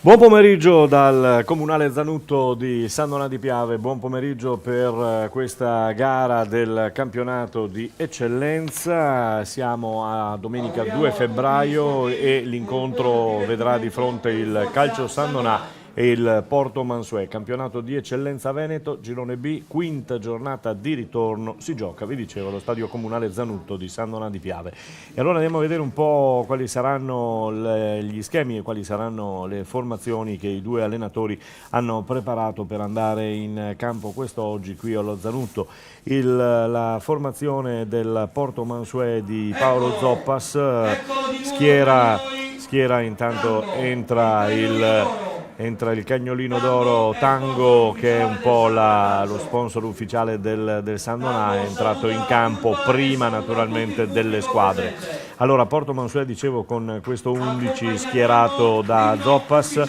Buon pomeriggio dal Comunale Zanutto di San Donà di Piave, buon pomeriggio per questa gara del campionato di eccellenza. Siamo a domenica 2 febbraio e l'incontro vedrà di fronte il Calcio San Donà e il Porto Mansuè. Campionato di eccellenza Veneto, girone B, quinta giornata di ritorno, si gioca, vi dicevo, allo Stadio Comunale Zanutto di San Donà di Piave. E allora andiamo a vedere un po' quali saranno gli schemi e quali saranno le formazioni che i due allenatori hanno preparato per andare in campo quest'oggi qui allo Zanutto. La formazione del Porto Mansuè di Paolo Zoppas, schiera intanto entra il Cagnolino d'Oro Tango, che è un po' lo sponsor ufficiale del San Donà, è entrato in campo prima naturalmente delle squadre. Allora Porto Mansuè, dicevo, con questo 11 schierato da Zoppas: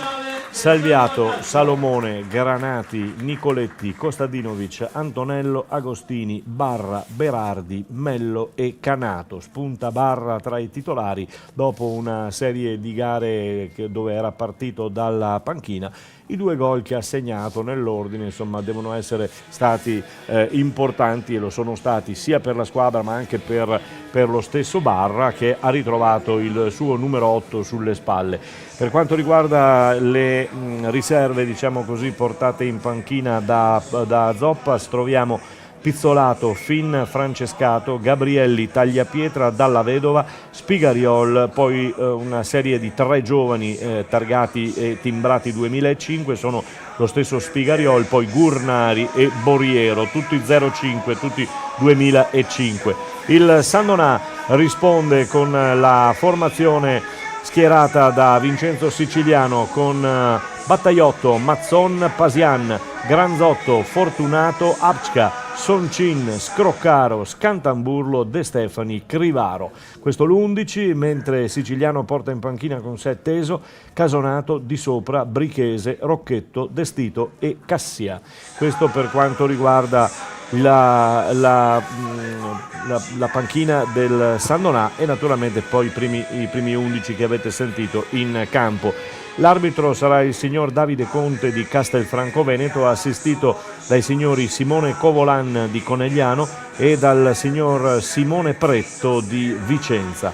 Salviato, Salomone, Granati, Nicoletti, Kostadinovic, Antonello, Agostini, Barra, Berardi, Mello e Canato. Spunta Barra tra i titolari dopo una serie di gare dove era partito dalla panchina. I due gol che ha segnato nell'ordine, insomma, devono essere stati importanti, e lo sono stati sia per la squadra ma anche per lo stesso Barra, che ha ritrovato il suo numero 8 sulle spalle. Per quanto riguarda le riserve, diciamo così, portate in panchina da Zoppas, troviamo Pizzolato, Fin Francescato, Gabrielli, Tagliapietra, Dalla Vedova, Spigariol, poi una serie di 3 giovani targati e timbrati 2005, sono lo stesso Spigariol, poi Gurnari e Boriero, tutti 05, tutti 2005. Il San Donà risponde con la formazione schierata da Vincenzo Siciliano, con Battaiotto, Mazzon, Pasian, Granzotto, Fortunato, Apcca, Soncin, Scroccaro, Scantamburlo, De Stefani, Crivaro. Questo l'11, mentre Siciliano porta in panchina con 7 Teso, Casonato, Di Sopra, Brichese, Rocchetto, Destito e Cassia. Questo per quanto riguarda la panchina del San Donà, e naturalmente poi i primi 11 che avete sentito in campo. L'arbitro sarà il signor Davide Conte di Castelfranco Veneto, assistito dai signori Simone Covolan di Conegliano e dal signor Simone Pretto di Vicenza.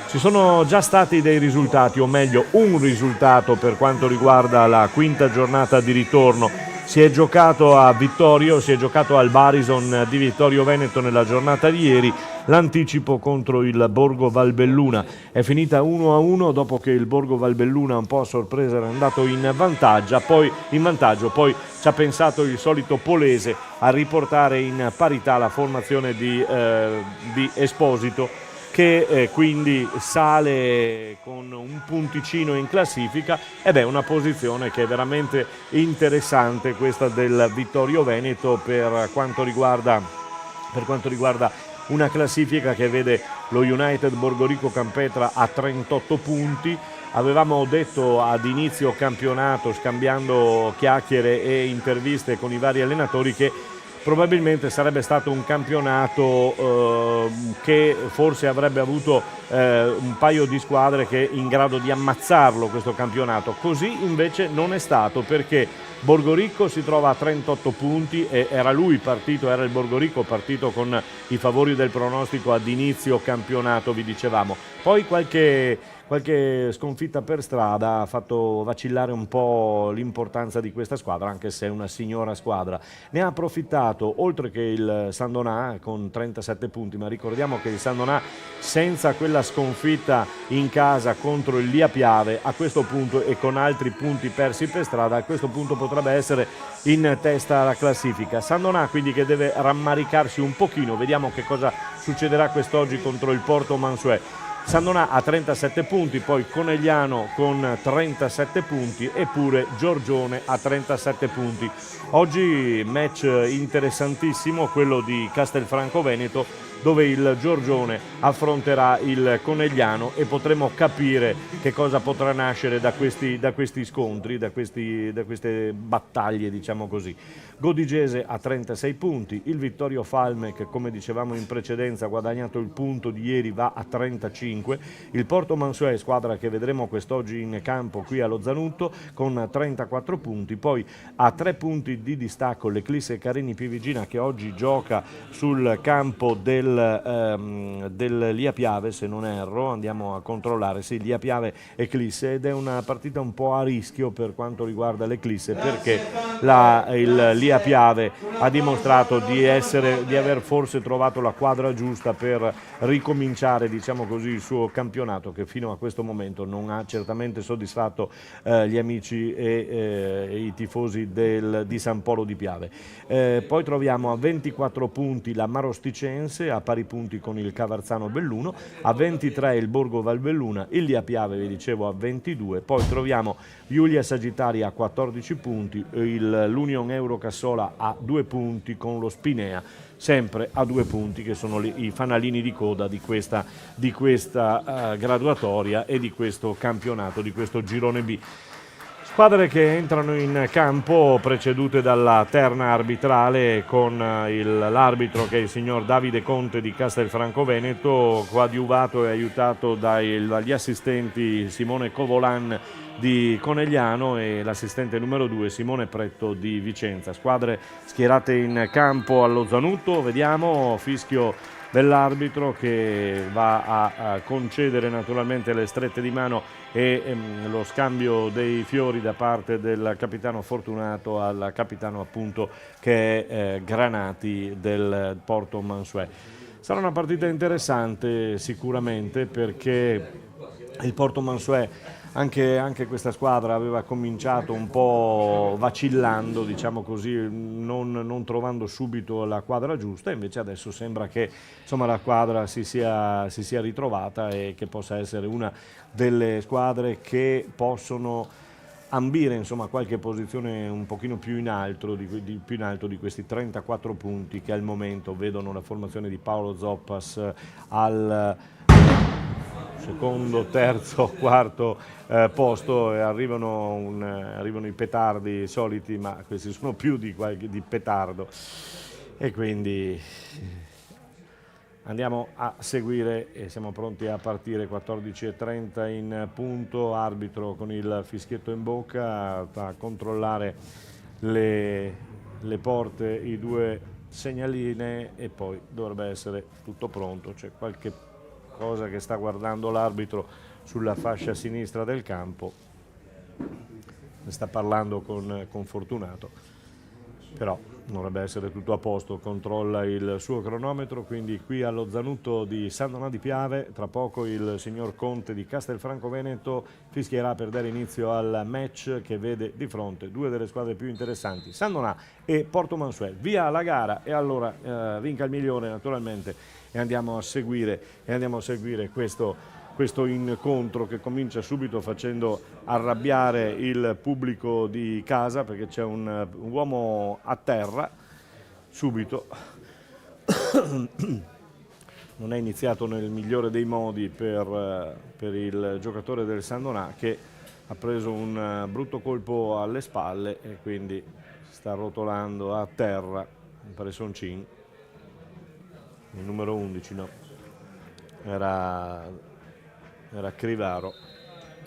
Ci sono già stati dei risultati, o meglio un risultato per quanto riguarda la quinta giornata di ritorno. Si è giocato a Vittorio, si è giocato al Barison di Vittorio Veneto nella giornata di ieri, l'anticipo contro il Borgo Valbelluna. È finita 1-1 dopo che il Borgo Valbelluna, un po' a sorpresa, era andato in vantaggio, poi ci ha pensato il solito Polese a riportare in parità la formazione di Esposito, che quindi sale con un punticino in classifica, ed è una posizione che è veramente interessante, questa del Vittorio Veneto, per quanto riguarda una classifica che vede lo United Borgorico Campetra a 38 punti. Avevamo detto ad inizio campionato, scambiando chiacchiere e interviste con i vari allenatori, che probabilmente sarebbe stato un campionato che forse avrebbe avuto un paio di squadre che in grado di ammazzarlo, questo campionato. Così invece non è stato, perché Borgorico si trova a 38 punti e era il Borgorico partito con i favori del pronostico ad inizio campionato, vi dicevamo. Poi qualche sconfitta per strada ha fatto vacillare un po' l'importanza di questa squadra, anche se è una signora squadra. Ne ha approfittato, oltre che il San Donà con 37 punti, ma ricordiamo che il San Donà, senza quella sconfitta in casa contro il Lia Piave, a questo punto, e con altri punti persi per strada, a questo punto potrebbe essere in testa alla classifica. San Donà quindi che deve rammaricarsi un pochino, vediamo che cosa succederà quest'oggi contro il Porto Mansuè. San Donà a 37 punti, poi Conegliano con 37 punti e pure Giorgione a 37 punti. Oggi match interessantissimo, quello di Castelfranco Veneto dove il Giorgione affronterà il Conegliano e potremo capire che cosa potrà nascere da questi scontri, da queste battaglie, diciamo così. Godigese a 36 punti, il Vittorio Falme che come dicevamo in precedenza ha guadagnato il punto di ieri va a 35, il Porto Mansuè, squadra che vedremo quest'oggi in campo qui allo Zanutto con 34 punti, poi a 3 punti di distacco l'Eclisse Carini Pivigina che oggi gioca sul campo del Lia Piave, se non erro, andiamo a controllare, sì, Lia Piave Eclisse, ed è una partita un po' a rischio per quanto riguarda l'Eclisse perché il Lia Piave ha dimostrato di aver forse trovato la quadra giusta per ricominciare, diciamo così, il suo campionato che fino a questo momento non ha certamente soddisfatto gli amici e i tifosi di San Polo di Piave. Poi troviamo a 24 punti la Marosticense, a pari punti con il Cavarzano Belluno, a 23 il Borgo Valbelluna, il Lia Piave vi dicevo a 22, poi troviamo Giulia Sagittaria a 14 punti, l'Union Euro Cassola a 2 punti con lo Spinea sempre a 2 punti, che sono i fanalini di coda di questa graduatoria e di questo campionato, di questo girone B. Squadre che entrano in campo precedute dalla terna arbitrale con l'arbitro che è il signor Davide Conte di Castelfranco Veneto, coadiuvato e aiutato dagli assistenti Simone Covolan di Conegliano e l'assistente numero 2 Simone Pretto di Vicenza. Squadre schierate in campo allo Zanutto, vediamo, fischio dell'arbitro che va a concedere naturalmente le strette di mano e lo scambio dei fiori da parte del capitano Fortunato al capitano appunto che è Granati del Porto Mansuè. Sarà una partita interessante sicuramente perché il Porto Mansuè anche questa squadra aveva cominciato un po' vacillando, diciamo così, non trovando subito la quadra giusta, invece adesso sembra che insomma, la quadra si sia ritrovata e che possa essere una delle squadre che possono ambire insomma, qualche posizione un pochino più in alto di questi 34 punti che al momento vedono la formazione di Paolo Zoppas al secondo, terzo, quarto posto e arrivano i petardi soliti, ma questi sono più di petardo e quindi andiamo a seguire e siamo pronti a partire. 14:30 in punto, arbitro con il fischietto in bocca a controllare le porte, i 2 segnaline e poi dovrebbe essere tutto pronto. C'è qualche cosa che sta guardando l'arbitro sulla fascia sinistra del campo, ne sta parlando con Fortunato, però dovrebbe essere tutto a posto, controlla il suo cronometro, quindi qui allo Zanutto di San Donà di Piave, tra poco il signor Conte di Castelfranco Veneto fischierà per dare inizio al match che vede di fronte 2 delle squadre più interessanti, San Donà e Porto Mansuè. Via la gara e allora vinca il migliore naturalmente e andiamo a seguire questo incontro che comincia subito facendo arrabbiare il pubblico di casa perché c'è un uomo a terra subito. Non è iniziato nel migliore dei modi per il giocatore del San Donà che ha preso un brutto colpo alle spalle e quindi sta rotolando a terra, mi pare Soncin, il numero 11, no, era Crivaro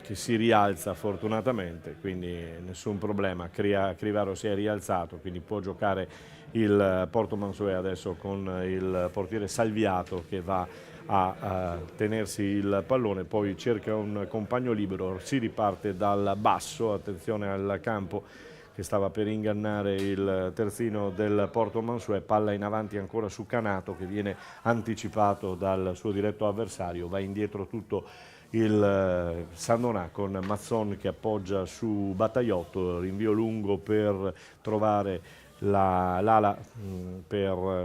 che si rialza fortunatamente, quindi nessun problema, Crivaro si è rialzato, quindi può giocare il Porto Mansuè adesso con il portiere Salviato che va a tenersi il pallone, poi cerca un compagno libero, si riparte dal basso, attenzione al campo che stava per ingannare il terzino del Porto Mansuè, palla in avanti ancora su Canato che viene anticipato dal suo diretto avversario, va indietro tutto il San Donà con Mazzon che appoggia su Battaiotto, rinvio lungo per trovare l'ala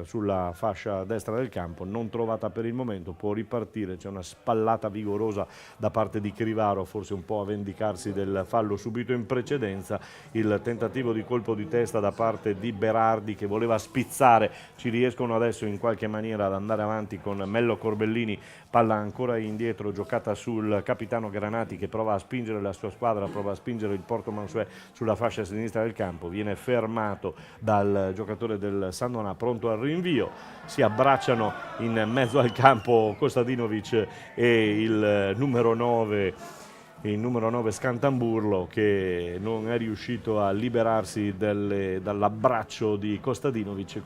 sulla fascia destra del campo, non trovata per il momento, può ripartire, c'è una spallata vigorosa da parte di Crivaro, forse un po' a vendicarsi del fallo subito in precedenza, il tentativo di colpo di testa da parte di Berardi che voleva spizzare, ci riescono adesso in qualche maniera ad andare avanti con Mello Corbellini, palla ancora indietro giocata sul capitano Granati che prova a spingere la sua squadra, prova a spingere il Porto Mansuè sulla fascia sinistra del campo, viene fermato dal giocatore del Sandona pronto al rinvio, si abbracciano in mezzo al campo Kostadinovic e il numero 9 Scantamburlo che non è riuscito a liberarsi dall'abbraccio di Kostadinovic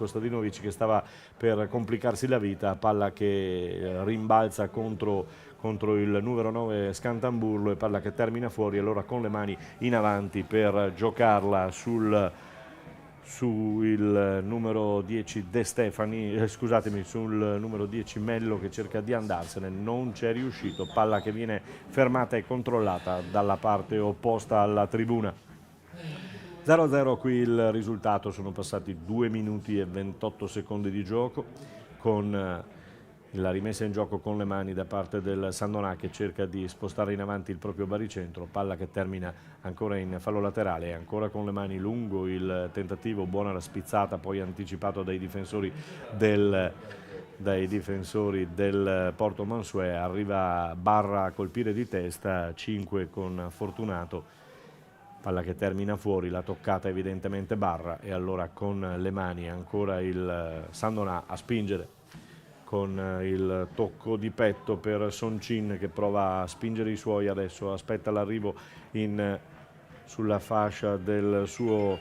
che stava per complicarsi la vita, palla che rimbalza contro il numero 9 Scantamburlo e palla che termina fuori, allora con le mani in avanti per giocarla sul numero 10 De Stefani, sul numero 10 Mello che cerca di andarsene, non c'è riuscito, palla che viene fermata e controllata dalla parte opposta alla tribuna. 0-0 qui il risultato, sono passati 2 minuti e 28 secondi di gioco con la rimessa in gioco con le mani da parte del Sandonà che cerca di spostare in avanti il proprio baricentro, palla che termina ancora in fallo laterale, ancora con le mani lungo il tentativo, buona la spizzata poi anticipato dai difensori del Porto Mansuè, arriva Barra a colpire di testa, 5 con Fortunato, palla che termina fuori, la toccata evidentemente Barra e allora con le mani ancora il Sandonà a spingere con il tocco di petto per Soncin che prova a spingere i suoi adesso, aspetta l'arrivo sulla fascia del suo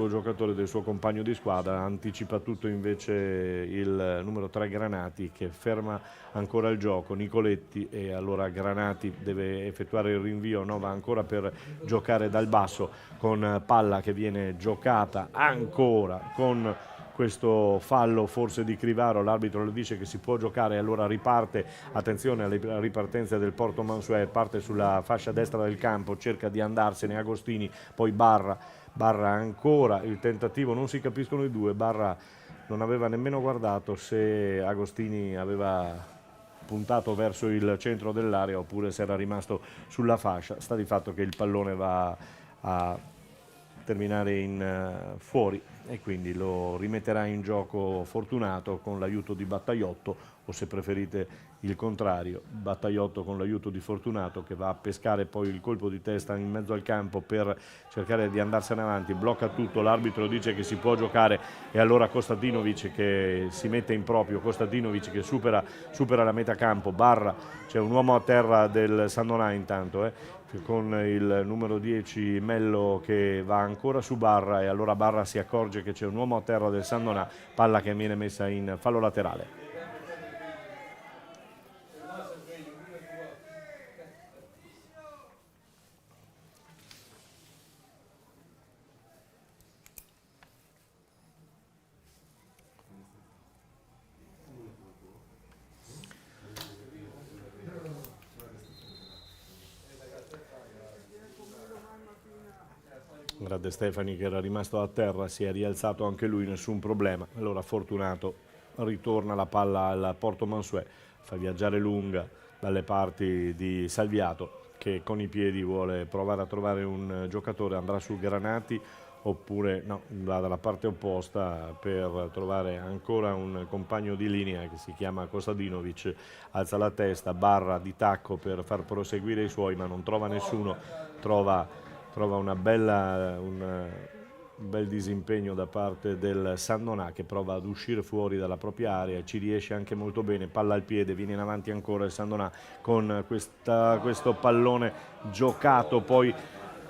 giocatore, del suo compagno di squadra, anticipa tutto invece il numero 3 Granati che ferma ancora il gioco, Nicoletti, e allora Granati deve effettuare il rinvio, no, va ancora per giocare dal basso con palla che viene giocata ancora con questo fallo forse di Crivaro, l'arbitro le dice che si può giocare, allora riparte, attenzione alla ripartenza del Porto Mansuè, parte sulla fascia destra del campo, cerca di andarsene Agostini, poi Barra ancora, il tentativo, non si capiscono i due, Barra non aveva nemmeno guardato se Agostini aveva puntato verso il centro dell'area oppure se era rimasto sulla fascia, sta di fatto che il pallone va a terminare in fuori e quindi lo rimetterà in gioco Fortunato con l'aiuto di Battaiotto, o se preferite il contrario, Battaiotto con l'aiuto di Fortunato che va a pescare poi il colpo di testa in mezzo al campo per cercare di andarsene avanti, blocca tutto, l'arbitro dice che si può giocare e allora Kostadinovic che si mette in proprio, Kostadinovic che supera la metà campo, Barra, c'è un uomo a terra del Sandonà intanto, con il numero 10 Mello che va ancora su Barra e allora Barra si accorge che c'è un uomo a terra del Sandonà, palla che viene messa in fallo laterale. De Stefani che era rimasto a terra si è rialzato anche lui, nessun problema, allora Fortunato ritorna la palla al Porto Mansuè, fa viaggiare Lunga dalle parti di Salviato che con i piedi vuole provare a trovare un giocatore, andrà su Granati oppure no, va dalla parte opposta per trovare ancora un compagno di linea che si chiama Kostadinovic, alza la testa, Barra di tacco per far proseguire i suoi ma non trova nessuno, trova un bel disimpegno da parte del Sandonà che prova ad uscire fuori dalla propria area, ci riesce anche molto bene, palla al piede, viene in avanti ancora il Sandonà con questo pallone giocato poi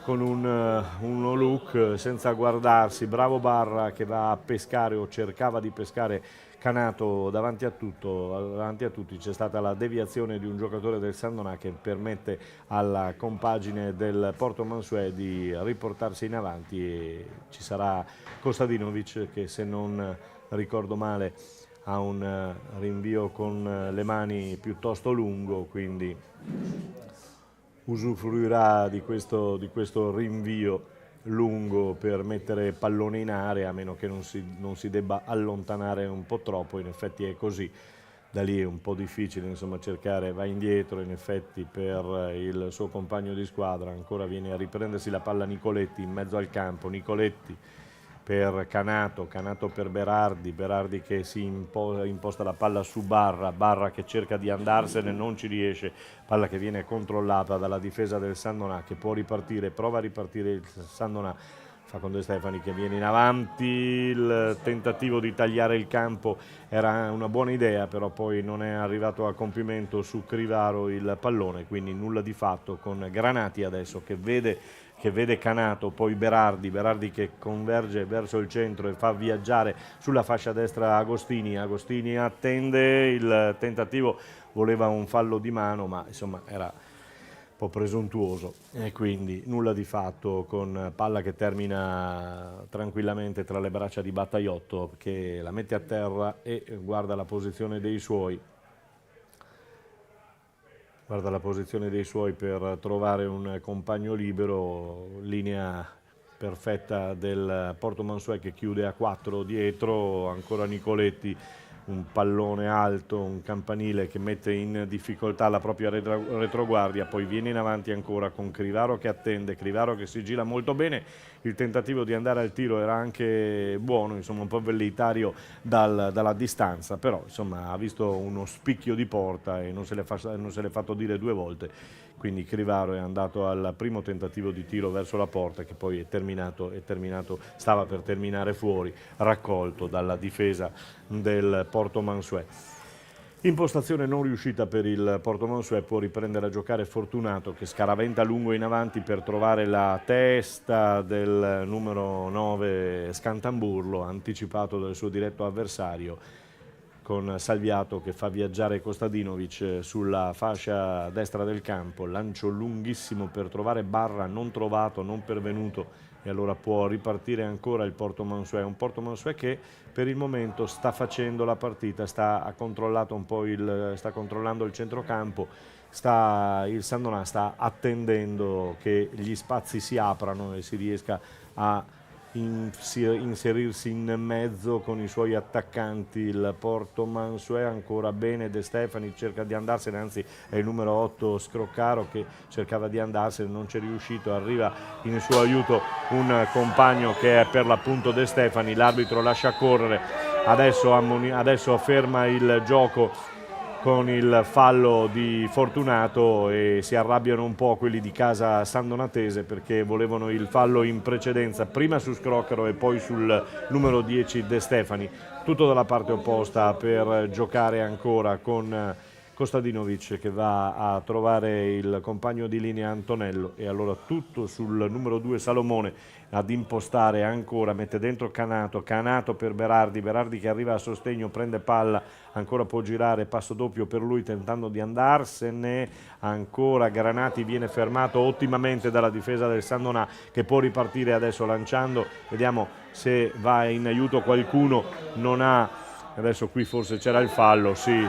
con uno look senza guardarsi, bravo Barra che va a pescare o cercava di pescare Canato davanti a tutti, c'è stata la deviazione di un giocatore del Sandonà che permette alla compagine del Porto Mansuè di riportarsi in avanti e ci sarà Kostadinovic che se non ricordo male ha un rinvio con le mani piuttosto lungo, quindi usufruirà di questo rinvio lungo per mettere pallone in area, a meno che non si debba allontanare un po' troppo. In effetti è così, da lì è un po' difficile, insomma, cercare, va indietro in effetti per il suo compagno di squadra, ancora viene a riprendersi la palla Nicoletti in mezzo al campo, Nicoletti per Canato, Canato per Berardi, Berardi che si imposta la palla su Barra, Barra che cerca di andarsene, non ci riesce, palla che viene controllata dalla difesa del Sandonà, che può ripartire, prova a ripartire il Sandonà, fa con De Stefani che viene in avanti, il tentativo di tagliare il campo era una buona idea, però poi non è arrivato a compimento su Crivaro il pallone, quindi nulla di fatto con Granati adesso che vede Canato, poi Berardi che converge verso il centro e fa viaggiare sulla fascia destra Agostini, Agostini attende, il tentativo voleva un fallo di mano, ma insomma era un po' presuntuoso e quindi nulla di fatto, con palla che termina tranquillamente tra le braccia di Battaiotto, che la mette a terra e guarda la posizione dei suoi. Guarda la posizione dei suoi per trovare un compagno libero, linea perfetta del Porto Mansuè che chiude a 4 dietro, ancora Nicoletti, un pallone alto, un campanile che mette in difficoltà la propria retroguardia, poi viene in avanti ancora con Crivaro che attende, Crivaro che si gira molto bene, il tentativo di andare al tiro era anche buono, insomma un po' velleitario dalla distanza, però insomma ha visto uno spicchio di porta e non se l'è fatto dire due volte, quindi Crivaro è andato al primo tentativo di tiro verso la porta che poi è terminato, stava per terminare fuori, raccolto dalla difesa del Porto Mansuè. Impostazione non riuscita per il Porto Mansuè, può riprendere a giocare Fortunato che scaraventa lungo in avanti per trovare la testa del numero 9 Scantamburlo, anticipato dal suo diretto avversario, con Salviato che fa viaggiare Kostadinovic sulla fascia destra del campo, lancio lunghissimo per trovare Barra, non trovato, non pervenuto, e allora può ripartire ancora il Porto Mansuè, un Porto Mansuè che per il momento sta facendo la partita, ha controllato un po' sta controllando il centrocampo, il Sandonà sta attendendo che gli spazi si aprano e si riesca a inserirsi in mezzo con i suoi attaccanti. Il Porto Mansuè ancora bene, De Stefani cerca di andarsene, anzi è il numero 8 Scroccaro che cercava di andarsene, non c'è riuscito, arriva in suo aiuto un compagno che è per l'appunto De Stefani, l'arbitro lascia correre, adesso ferma il gioco con il fallo di Fortunato e si arrabbiano un po' quelli di casa sandonatese perché volevano il fallo in precedenza, prima su Scroccaro e poi sul numero 10 De Stefani, tutto dalla parte opposta per giocare ancora con Kostadinovic che va a trovare il compagno di linea Antonello e allora tutto sul numero 2 Salomone ad impostare ancora, mette dentro Canato per Berardi che arriva a sostegno, prende palla, ancora può girare, passo doppio per lui tentando di andarsene, ancora Granati viene fermato ottimamente dalla difesa del Sandonà che può ripartire adesso lanciando, vediamo se va in aiuto qualcuno, non ha, adesso qui forse c'era il fallo, sì,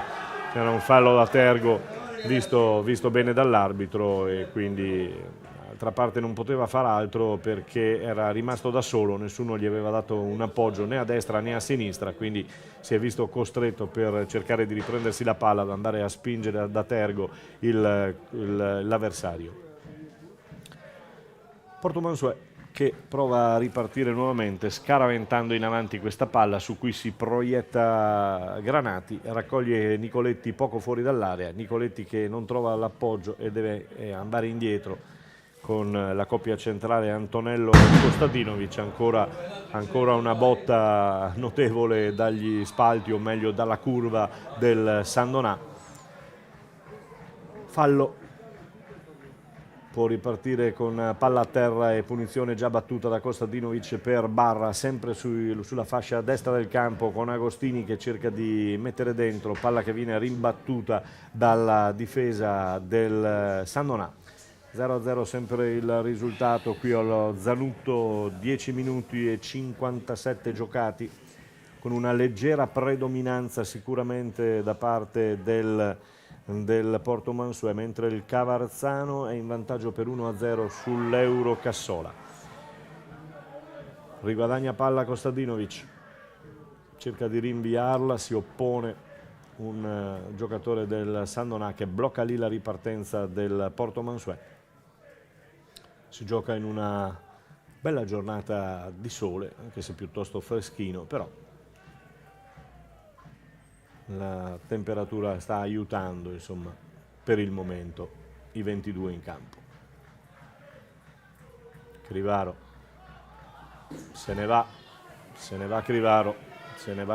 c'era un fallo da Tergo visto bene dall'arbitro e quindi d'altra parte non poteva far altro perché era rimasto da solo, nessuno gli aveva dato un appoggio né a destra né a sinistra, quindi si è visto costretto per cercare di riprendersi la palla ad andare a spingere da Tergo l'avversario. Porto Mansuè che prova a ripartire nuovamente scaraventando in avanti questa palla su cui si proietta Granati, raccoglie Nicoletti poco fuori dall'area, Nicoletti che non trova l'appoggio e deve andare indietro con la coppia centrale Antonello e Kostadinovic, ancora una botta notevole dagli spalti o meglio dalla curva del Sandonà, fallo, può ripartire con palla a terra e punizione già battuta da Kostadinovic per Barra, sempre sulla fascia destra del campo con Agostini che cerca di mettere dentro, palla che viene rimbattuta dalla difesa del Sandonà. 0-0 sempre il risultato qui allo Zanutto, 10 minuti e 57 giocati, con una leggera predominanza sicuramente da parte del Porto Mansuè, mentre il Cavarzano è in vantaggio per 1-0 sull'Euro Cassola. riguadagna palla Kostadinovic, cerca di rinviarla, si oppone un giocatore del Sandoná che blocca lì la ripartenza del Porto Mansuet. Si gioca in una bella giornata di sole, anche se piuttosto freschino, però la temperatura sta aiutando, insomma, per il momento i 22 in campo. Crivaro se ne va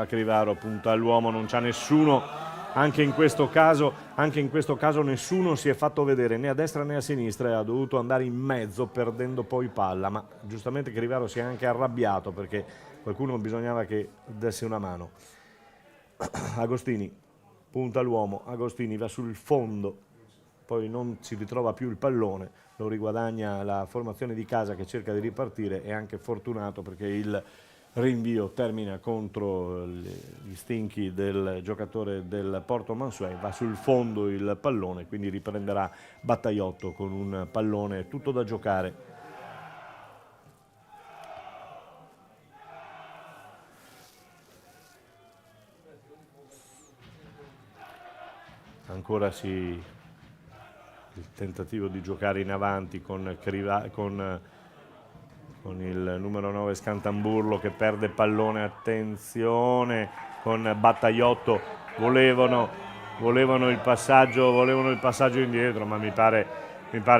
Crivaro, punta all'uomo, non c'ha nessuno, anche in questo caso nessuno si è fatto vedere né a destra né a sinistra e ha dovuto andare in mezzo perdendo poi palla, ma giustamente Crivaro si è anche arrabbiato perché qualcuno bisognava che desse una mano. Agostini punta all'uomo, Agostini va sul fondo, poi non si ritrova più il pallone, lo riguadagna la formazione di casa che cerca di ripartire, è anche fortunato perché il rinvio termina contro gli stinchi del giocatore del Porto Mansuet, va sul fondo il pallone, quindi riprenderà Battaiotto con un pallone tutto da giocare. Ancora il tentativo di giocare in avanti con il numero 9 Scantamburlo che perde pallone, attenzione con Battaiotto, volevano il passaggio indietro, ma mi pare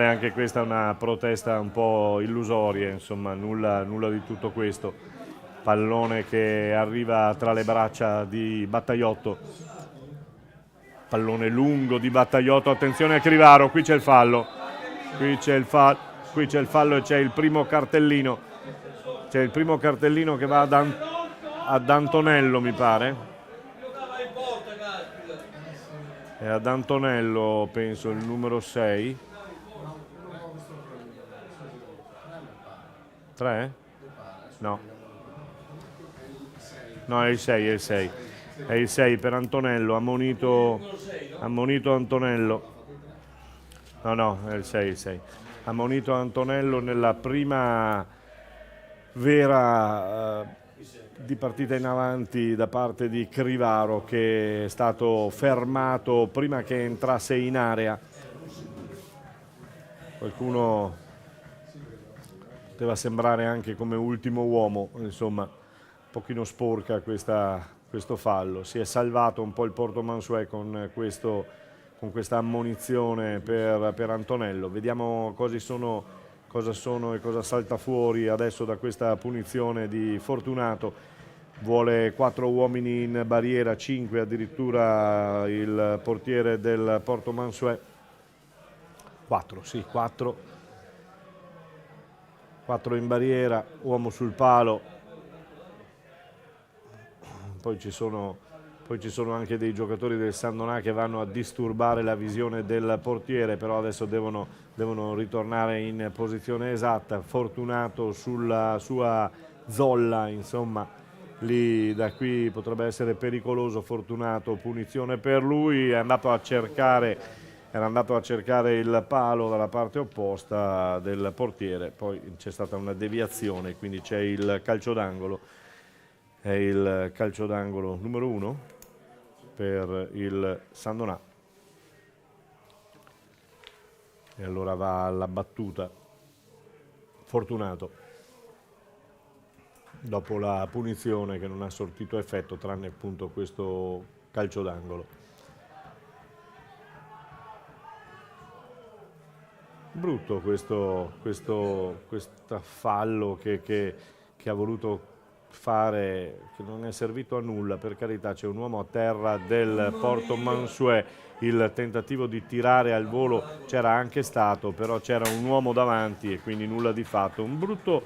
anche questa una protesta un po' illusoria, insomma, nulla di tutto questo. Pallone che arriva tra le braccia di Battaiotto, pallone lungo di Battaiotto, attenzione a Crivaro, qui c'è il fallo e c'è il primo cartellino, che va ad Antonello, mi pare, è ad Antonello, penso, il numero 6. 3? No, è il 6, è il 6 per Antonello, ammonito Antonello. No, è il 6. Ammonito Antonello nella prima vera di partita in avanti da parte di Crivaro, che è stato fermato prima che entrasse in area. Qualcuno poteva sembrare anche come ultimo uomo, insomma, un pochino sporca questo fallo. Si è salvato un po' il Porto Mansuet con questa ammonizione per Antonello. Vediamo cosa sono e cosa salta fuori adesso da questa punizione di Fortunato. Vuole 4 uomini in barriera, 5 addirittura il portiere del Porto Mansuet. 4 in barriera, uomo sul palo. Poi ci sono anche dei giocatori del Sandoná che vanno a disturbare la visione del portiere, però adesso devono ritornare in posizione esatta. Fortunato sulla sua zolla, insomma, lì da qui potrebbe essere pericoloso. Fortunato, punizione per lui, era andato a cercare il palo dalla parte opposta del portiere, poi c'è stata una deviazione, quindi c'è il calcio d'angolo. È il calcio d'angolo numero 1 per il Sandoná. E allora va alla battuta Fortunato dopo la punizione che non ha sortito effetto, tranne appunto questo calcio d'angolo. Brutto questo fallo che ha voluto fare, che non è servito a nulla, per carità. C'è un uomo a terra del Porto Mansuet, il tentativo di tirare al volo c'era anche stato, però c'era un uomo davanti e quindi nulla di fatto. Un brutto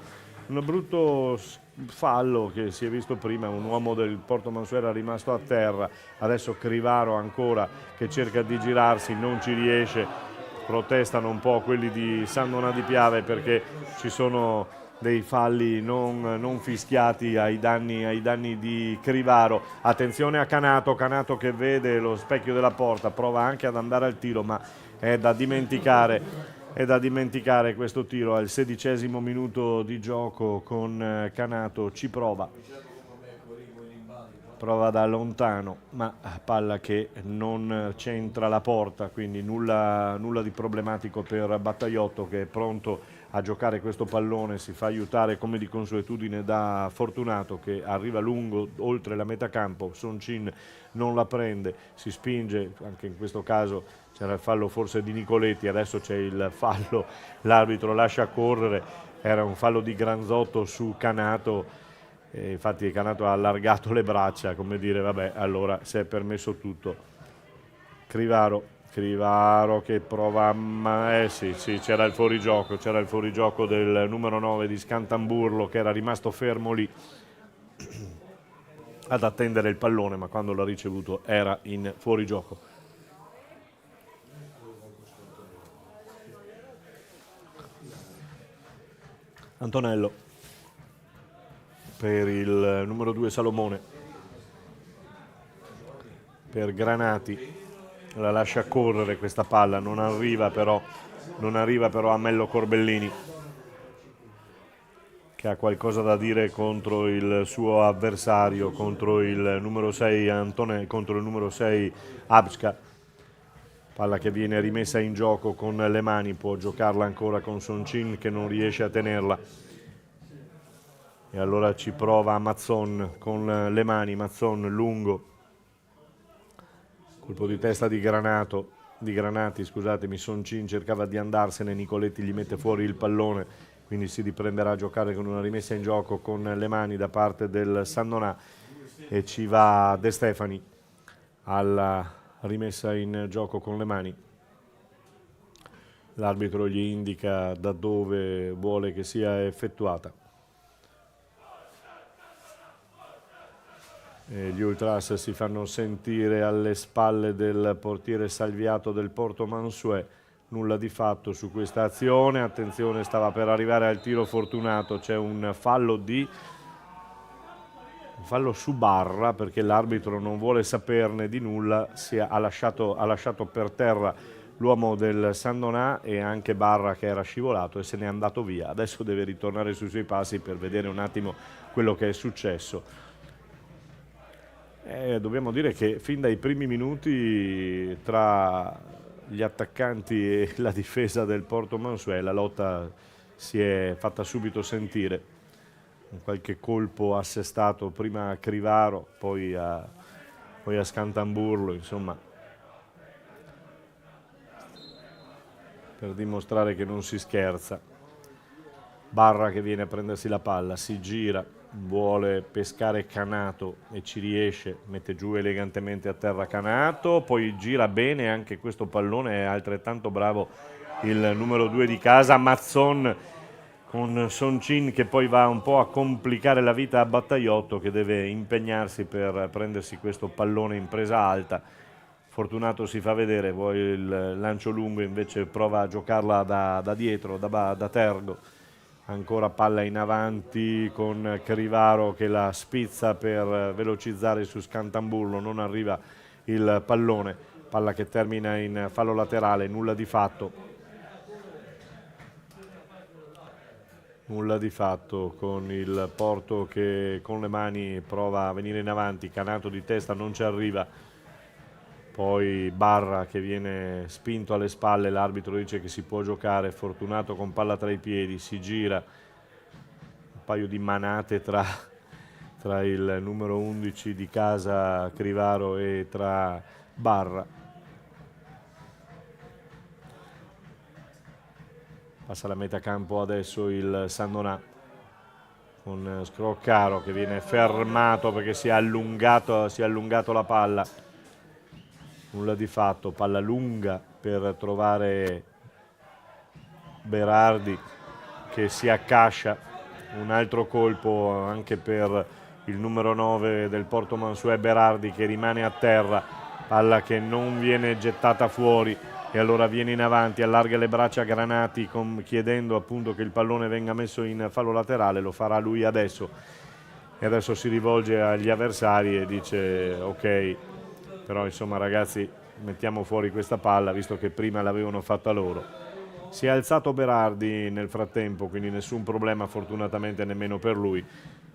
fallo che si è visto prima, un uomo del Porto Mansuet era rimasto a terra, adesso Crivaro ancora che cerca di girarsi, non ci riesce. Protestano un po' quelli di Sandoná di Piave perché ci sono dei falli non fischiati ai danni di Crivaro. Attenzione a Canato che vede lo specchio della porta, prova anche ad andare al tiro, ma è da dimenticare È da dimenticare questo tiro al 16° minuto di gioco con Canato, ci prova da lontano, ma palla che non centra la porta, quindi nulla di problematico per Battaiotto, che è pronto a giocare questo pallone. Si fa aiutare come di consuetudine da Fortunato, che arriva lungo oltre la metà campo. Soncin non la prende, si spinge, anche in questo caso c'era il fallo forse di Nicoletti, adesso c'è il fallo, l'arbitro lascia correre, era un fallo di Granzotto su Canato. E infatti Canato ha allargato le braccia, come dire, vabbè, allora si è permesso tutto. Crivaro che prova, sì, c'era il fuorigioco del numero 9 di Scantamburlo, che era rimasto fermo lì ad attendere il pallone, ma quando l'ha ricevuto era in fuorigioco. Antonello per il numero 2 Salomone, per Granati, la lascia correre questa palla, non arriva però a Mello Corbellini, che ha qualcosa da dire contro il suo avversario, contro il numero 6 contro il numero 6 Abska. Palla che viene rimessa in gioco con le mani, può giocarla ancora con Soncin che non riesce a tenerla. E allora ci prova Mazzon con le mani, Mazzon lungo, colpo di testa di Granati, scusatemi. Soncin cercava di andarsene, Nicoletti gli mette fuori il pallone, quindi si riprenderà a giocare con una rimessa in gioco con le mani da parte del Sandonà, e ci va De Stefani alla rimessa in gioco con le mani. L'arbitro gli indica da dove vuole che sia effettuata. E gli ultras si fanno sentire alle spalle del portiere Salviato del Porto Mansuè. Nulla di fatto su questa azione. Attenzione, stava per arrivare al tiro Fortunato, c'è un fallo su Barra, perché l'arbitro non vuole saperne di nulla, ha lasciato per terra l'uomo del Sandonà e anche Barra, che era scivolato e se n'è andato via. Adesso deve ritornare sui suoi passi per vedere un attimo quello che è successo. Dobbiamo dire che fin dai primi minuti tra gli attaccanti e la difesa del Porto Mansuè la lotta si è fatta subito sentire. Qualche colpo assestato prima a Crivaro, poi a Scantamburlo, insomma, per dimostrare che non si scherza. Barra che viene a prendersi la palla, si gira, vuole pescare Canato e ci riesce, mette giù elegantemente a terra Canato, poi gira bene anche questo pallone, è altrettanto bravo il numero 2 di casa, Mazzon, con Soncin che poi va un po' a complicare la vita a Battaiotto, che deve impegnarsi per prendersi questo pallone in presa alta. Fortunato si fa vedere, poi il lancio lungo invece prova a giocarla da dietro, da Tergo. Ancora palla in avanti con Crivaro che la spizza per velocizzare su Scantamburlo, non arriva il pallone, palla che termina in fallo laterale, nulla di fatto con il Porto che con le mani prova a venire in avanti. Canato di testa non ci arriva, poi Barra che viene spinto alle spalle, l'arbitro dice che si può giocare. Fortunato con palla tra i piedi, si gira, un paio di manate tra il numero 11 di casa Crivaro e tra Barra. Passa la metà campo adesso il Sandonà con Scroccaro che viene fermato perché si è allungato la palla. Nulla di fatto, palla lunga per trovare Berardi che si accascia, un altro colpo anche per il numero 9 del Porto Mansuè, Berardi, che rimane a terra, palla che non viene gettata fuori e allora viene in avanti, allarga le braccia a Granati chiedendo appunto che il pallone venga messo in fallo laterale. Lo farà lui adesso e adesso si rivolge agli avversari e dice ok, però insomma ragazzi, mettiamo fuori questa palla visto che prima l'avevano fatta loro. Si è alzato Berardi nel frattempo, quindi nessun problema fortunatamente nemmeno per lui.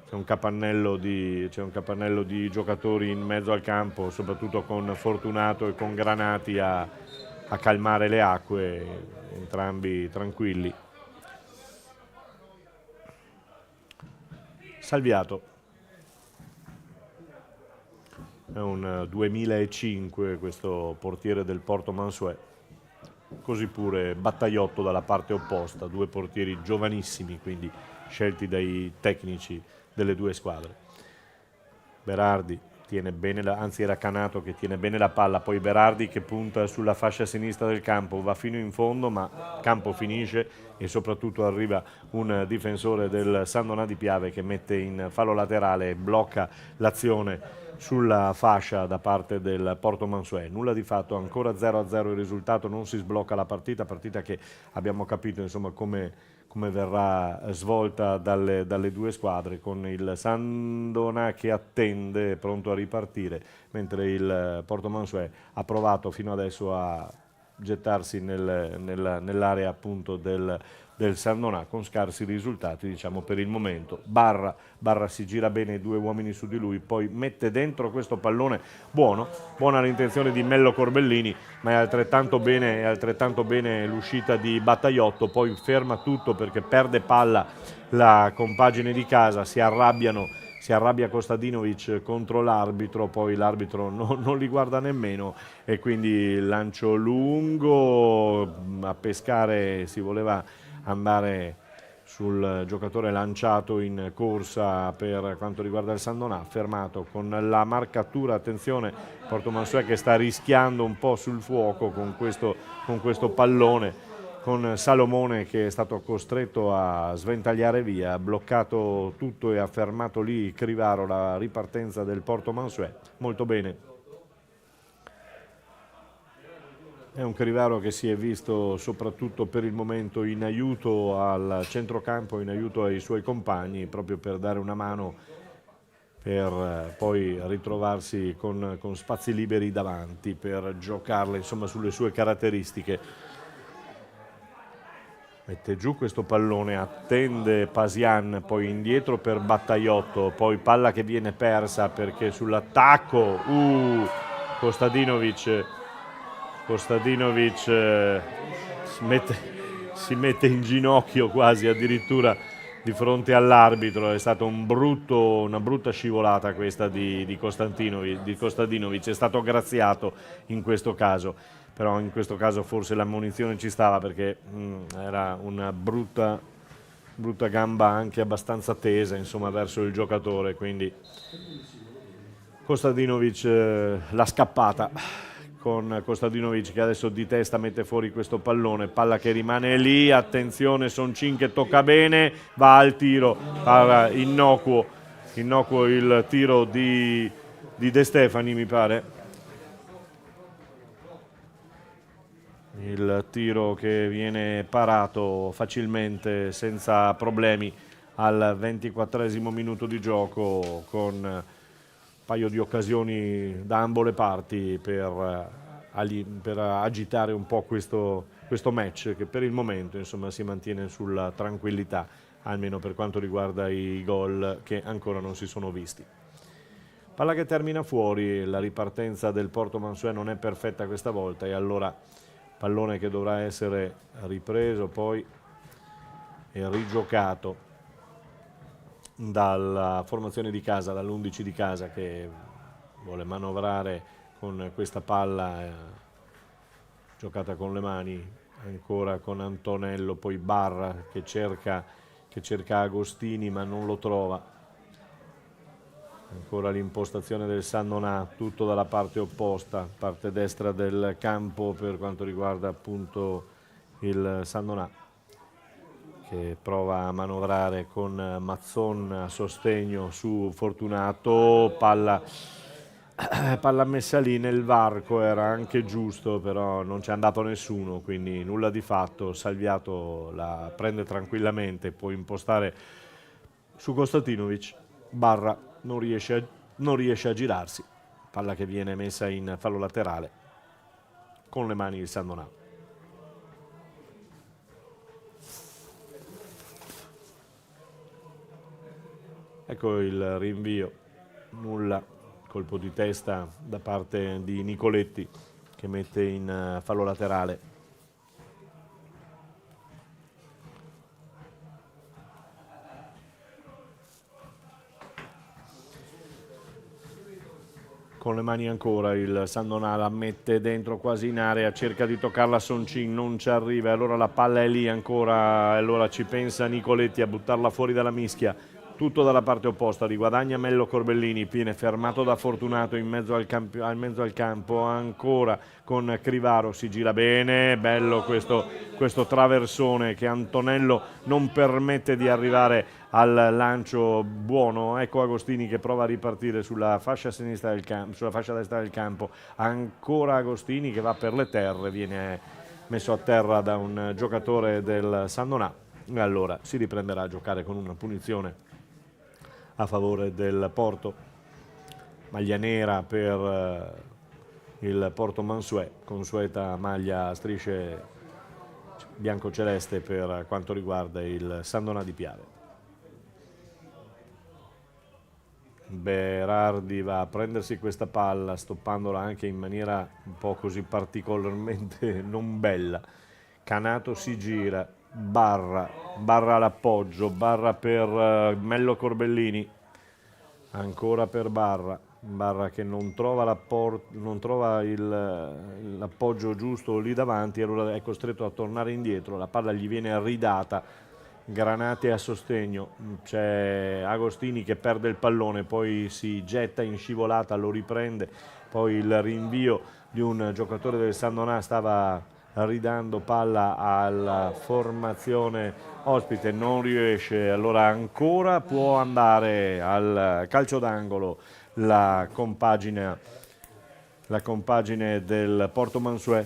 C'è un capannello di giocatori in mezzo al campo, soprattutto con Fortunato e con Granati a calmare le acque, entrambi tranquilli. Salviato. È un 2005 questo portiere del Porto Mansuè. Così pure Battaiotto dalla parte opposta, due portieri giovanissimi, quindi scelti dai tecnici delle due squadre. Berardi tiene bene, anzi era Canato che tiene bene la palla, poi Berardi che punta sulla fascia sinistra del campo, va fino in fondo ma campo finisce e soprattutto arriva un difensore del San Donà di Piave che mette in fallo laterale e blocca l'azione sulla fascia da parte del Porto Mansuè. Nulla di fatto, ancora 0-0 il risultato, non si sblocca la partita che abbiamo capito insomma come verrà svolta dalle due squadre, con il Sandona che attende, pronto a ripartire, mentre il Porto Mansuè ha provato fino adesso a gettarsi nell'area appunto del Sandona con scarsi risultati, diciamo, per il momento. Barra si gira bene, due uomini su di lui, poi mette dentro questo pallone buona l'intenzione di Mello Corbellini, ma è altrettanto bene l'uscita di Battaiotto, poi ferma tutto perché perde palla la compagine di casa, si arrabbia Kostadinovic contro l'arbitro, poi l'arbitro non li guarda nemmeno e quindi lancio lungo, a pescare si voleva andare sul giocatore lanciato in corsa per quanto riguarda il Sandonà, fermato con la marcatura, attenzione Porto Mansuè che sta rischiando un po' sul fuoco con questo pallone, con Salomone che è stato costretto a sventagliare via, ha bloccato tutto e ha fermato lì Crivaro la ripartenza del Porto Mansuè, molto bene. È un Crivaro che si è visto soprattutto per il momento in aiuto al centrocampo, in aiuto ai suoi compagni, proprio per dare una mano per poi ritrovarsi con spazi liberi davanti, per giocarle insomma sulle sue caratteristiche. Mette giù questo pallone, attende Pasian, poi indietro per Battaiotto, poi palla che viene persa perché sull'attacco Kostadinovic si mette in ginocchio quasi addirittura di fronte all'arbitro. È stata una brutta scivolata questa di Kostadinovic, è stato graziato in questo caso, però in questo caso forse l'ammonizione ci stava perché era una brutta gamba anche abbastanza tesa insomma verso il giocatore, quindi Kostadinovic l'ha scappata, con Kostadinovic che adesso di testa mette fuori questo pallone, palla che rimane lì, attenzione Soncin che tocca bene, va al tiro, innocuo il tiro di De Stefani mi pare, il tiro che viene parato facilmente senza problemi al 24esimo minuto di gioco, con paio di occasioni da ambo le parti per agitare un po' questo match che per il momento insomma si mantiene sulla tranquillità, almeno per quanto riguarda i gol che ancora non si sono visti. Palla che termina fuori, la ripartenza del Porto Mansuè non è perfetta questa volta e allora pallone che dovrà essere ripreso poi e rigiocato dalla formazione di casa, dall'11 di casa che vuole manovrare con questa palla giocata con le mani, ancora con Antonello, poi Barra che cerca Agostini ma non lo trova, ancora l'impostazione del Sandonà, tutto dalla parte opposta, parte destra del campo per quanto riguarda appunto il Sandonà, che prova a manovrare con Mazzon a sostegno su Fortunato, palla messa lì nel varco, era anche giusto, però non c'è andato nessuno, quindi nulla di fatto. Salviato la prende tranquillamente, può impostare su Kostadinovic, Barra non riesce a girarsi, palla che viene messa in fallo laterale con le mani il Sandonà. Ecco il rinvio, nulla, colpo di testa da parte di Nicoletti che mette in fallo laterale. Con le mani ancora il Sandonà la mette dentro quasi in area, cerca di toccarla Soncin, non ci arriva, allora la palla è lì ancora, allora ci pensa Nicoletti a buttarla fuori dalla mischia, tutto dalla parte opposta, riguadagna Mello Corbellini, viene fermato da Fortunato in mezzo al campo, ancora con Crivaro, si gira bene, bello questo traversone che Antonello non permette di arrivare al lancio buono. Ecco Agostini che prova a ripartire sulla fascia sinistra del campo, sulla fascia destra del campo, ancora Agostini che va per le terre, viene messo a terra da un giocatore del Sandonà e allora si riprenderà a giocare con una punizione a favore del Porto. Maglia nera per il Porto Mansuè, consueta maglia a strisce bianco-celeste per quanto riguarda il Sandonà di Piave. Berardi va a prendersi questa palla stoppandola anche in maniera un po' così particolarmente non bella. Canato si gira, barra l'appoggio, barra per Mello Corbellini, ancora per Barra che non trova l'appoggio giusto lì davanti, allora è costretto a tornare indietro, la palla gli viene ridata, Granate a sostegno, c'è Agostini che perde il pallone, poi si getta in scivolata, lo riprende, poi il rinvio di un giocatore del Sandonà stava ridando palla alla formazione ospite, non riesce, allora ancora può andare al calcio d'angolo la compagine del Porto Mansuè.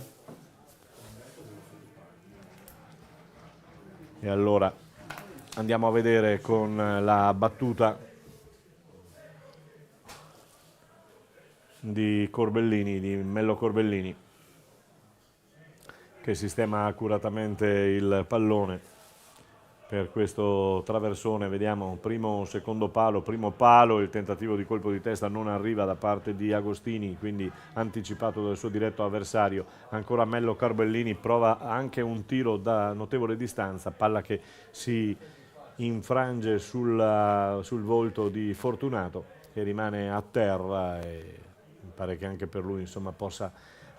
E allora andiamo a vedere con la battuta di Corbellini, di Mello Corbellini, che sistema accuratamente il pallone per questo traversone. Vediamo primo palo, il tentativo di colpo di testa non arriva da parte di Agostini, quindi anticipato dal suo diretto avversario. Ancora Mello Corbellini prova anche un tiro da notevole distanza, palla che si infrange sul volto di Fortunato che rimane a terra e mi pare che anche per lui insomma possa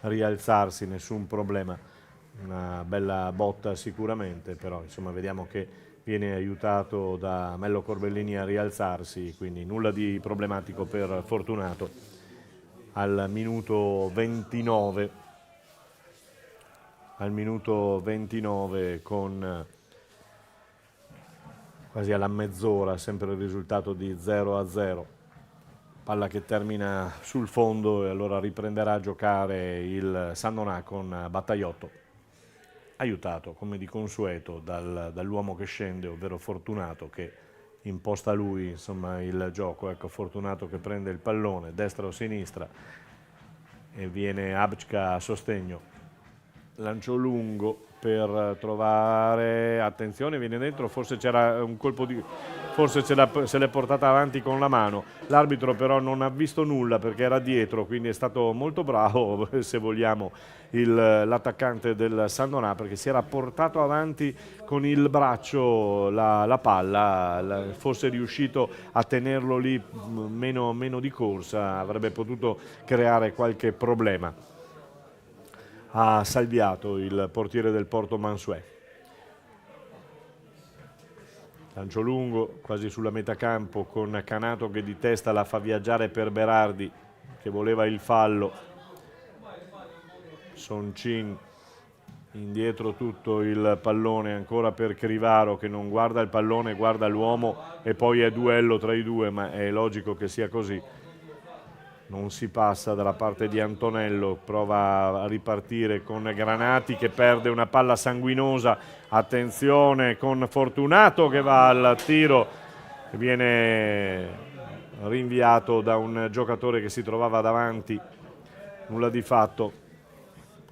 rialzarsi, nessun problema. Una bella botta sicuramente, però insomma vediamo che viene aiutato da Mello Corbellini a rialzarsi, quindi nulla di problematico per Fortunato. Al minuto 29 con quasi alla mezz'ora, sempre il risultato di 0-0, palla che termina sul fondo e allora riprenderà a giocare il Sandonà con Battaiotto, aiutato come di consueto dall'uomo che scende, ovvero Fortunato, che imposta lui insomma il gioco. Ecco Fortunato che prende il pallone destra o sinistra e viene Abčka a sostegno, lancio lungo per trovare, attenzione, viene dentro, forse c'era un colpo di, forse se l'è portata avanti con la mano, l'arbitro però non ha visto nulla perché era dietro, quindi è stato molto bravo se vogliamo l'attaccante del Sandonà, perché si era portato avanti con il braccio la palla, fosse riuscito a tenerlo lì meno di corsa avrebbe potuto creare qualche problema. Ha salviato il portiere del Porto Mansuè. Lancio lungo, quasi sulla metà campo, con Canato che di testa la fa viaggiare per Berardi, che voleva il fallo. Soncin, indietro tutto il pallone, ancora per Crivaro, che non guarda il pallone, guarda l'uomo, e poi è duello tra i due, ma è logico che sia così. Non si passa dalla parte di Antonello, prova a ripartire con Granati che perde una palla sanguinosa, attenzione con Fortunato che va al tiro, viene rinviato da un giocatore che si trovava davanti, nulla di fatto,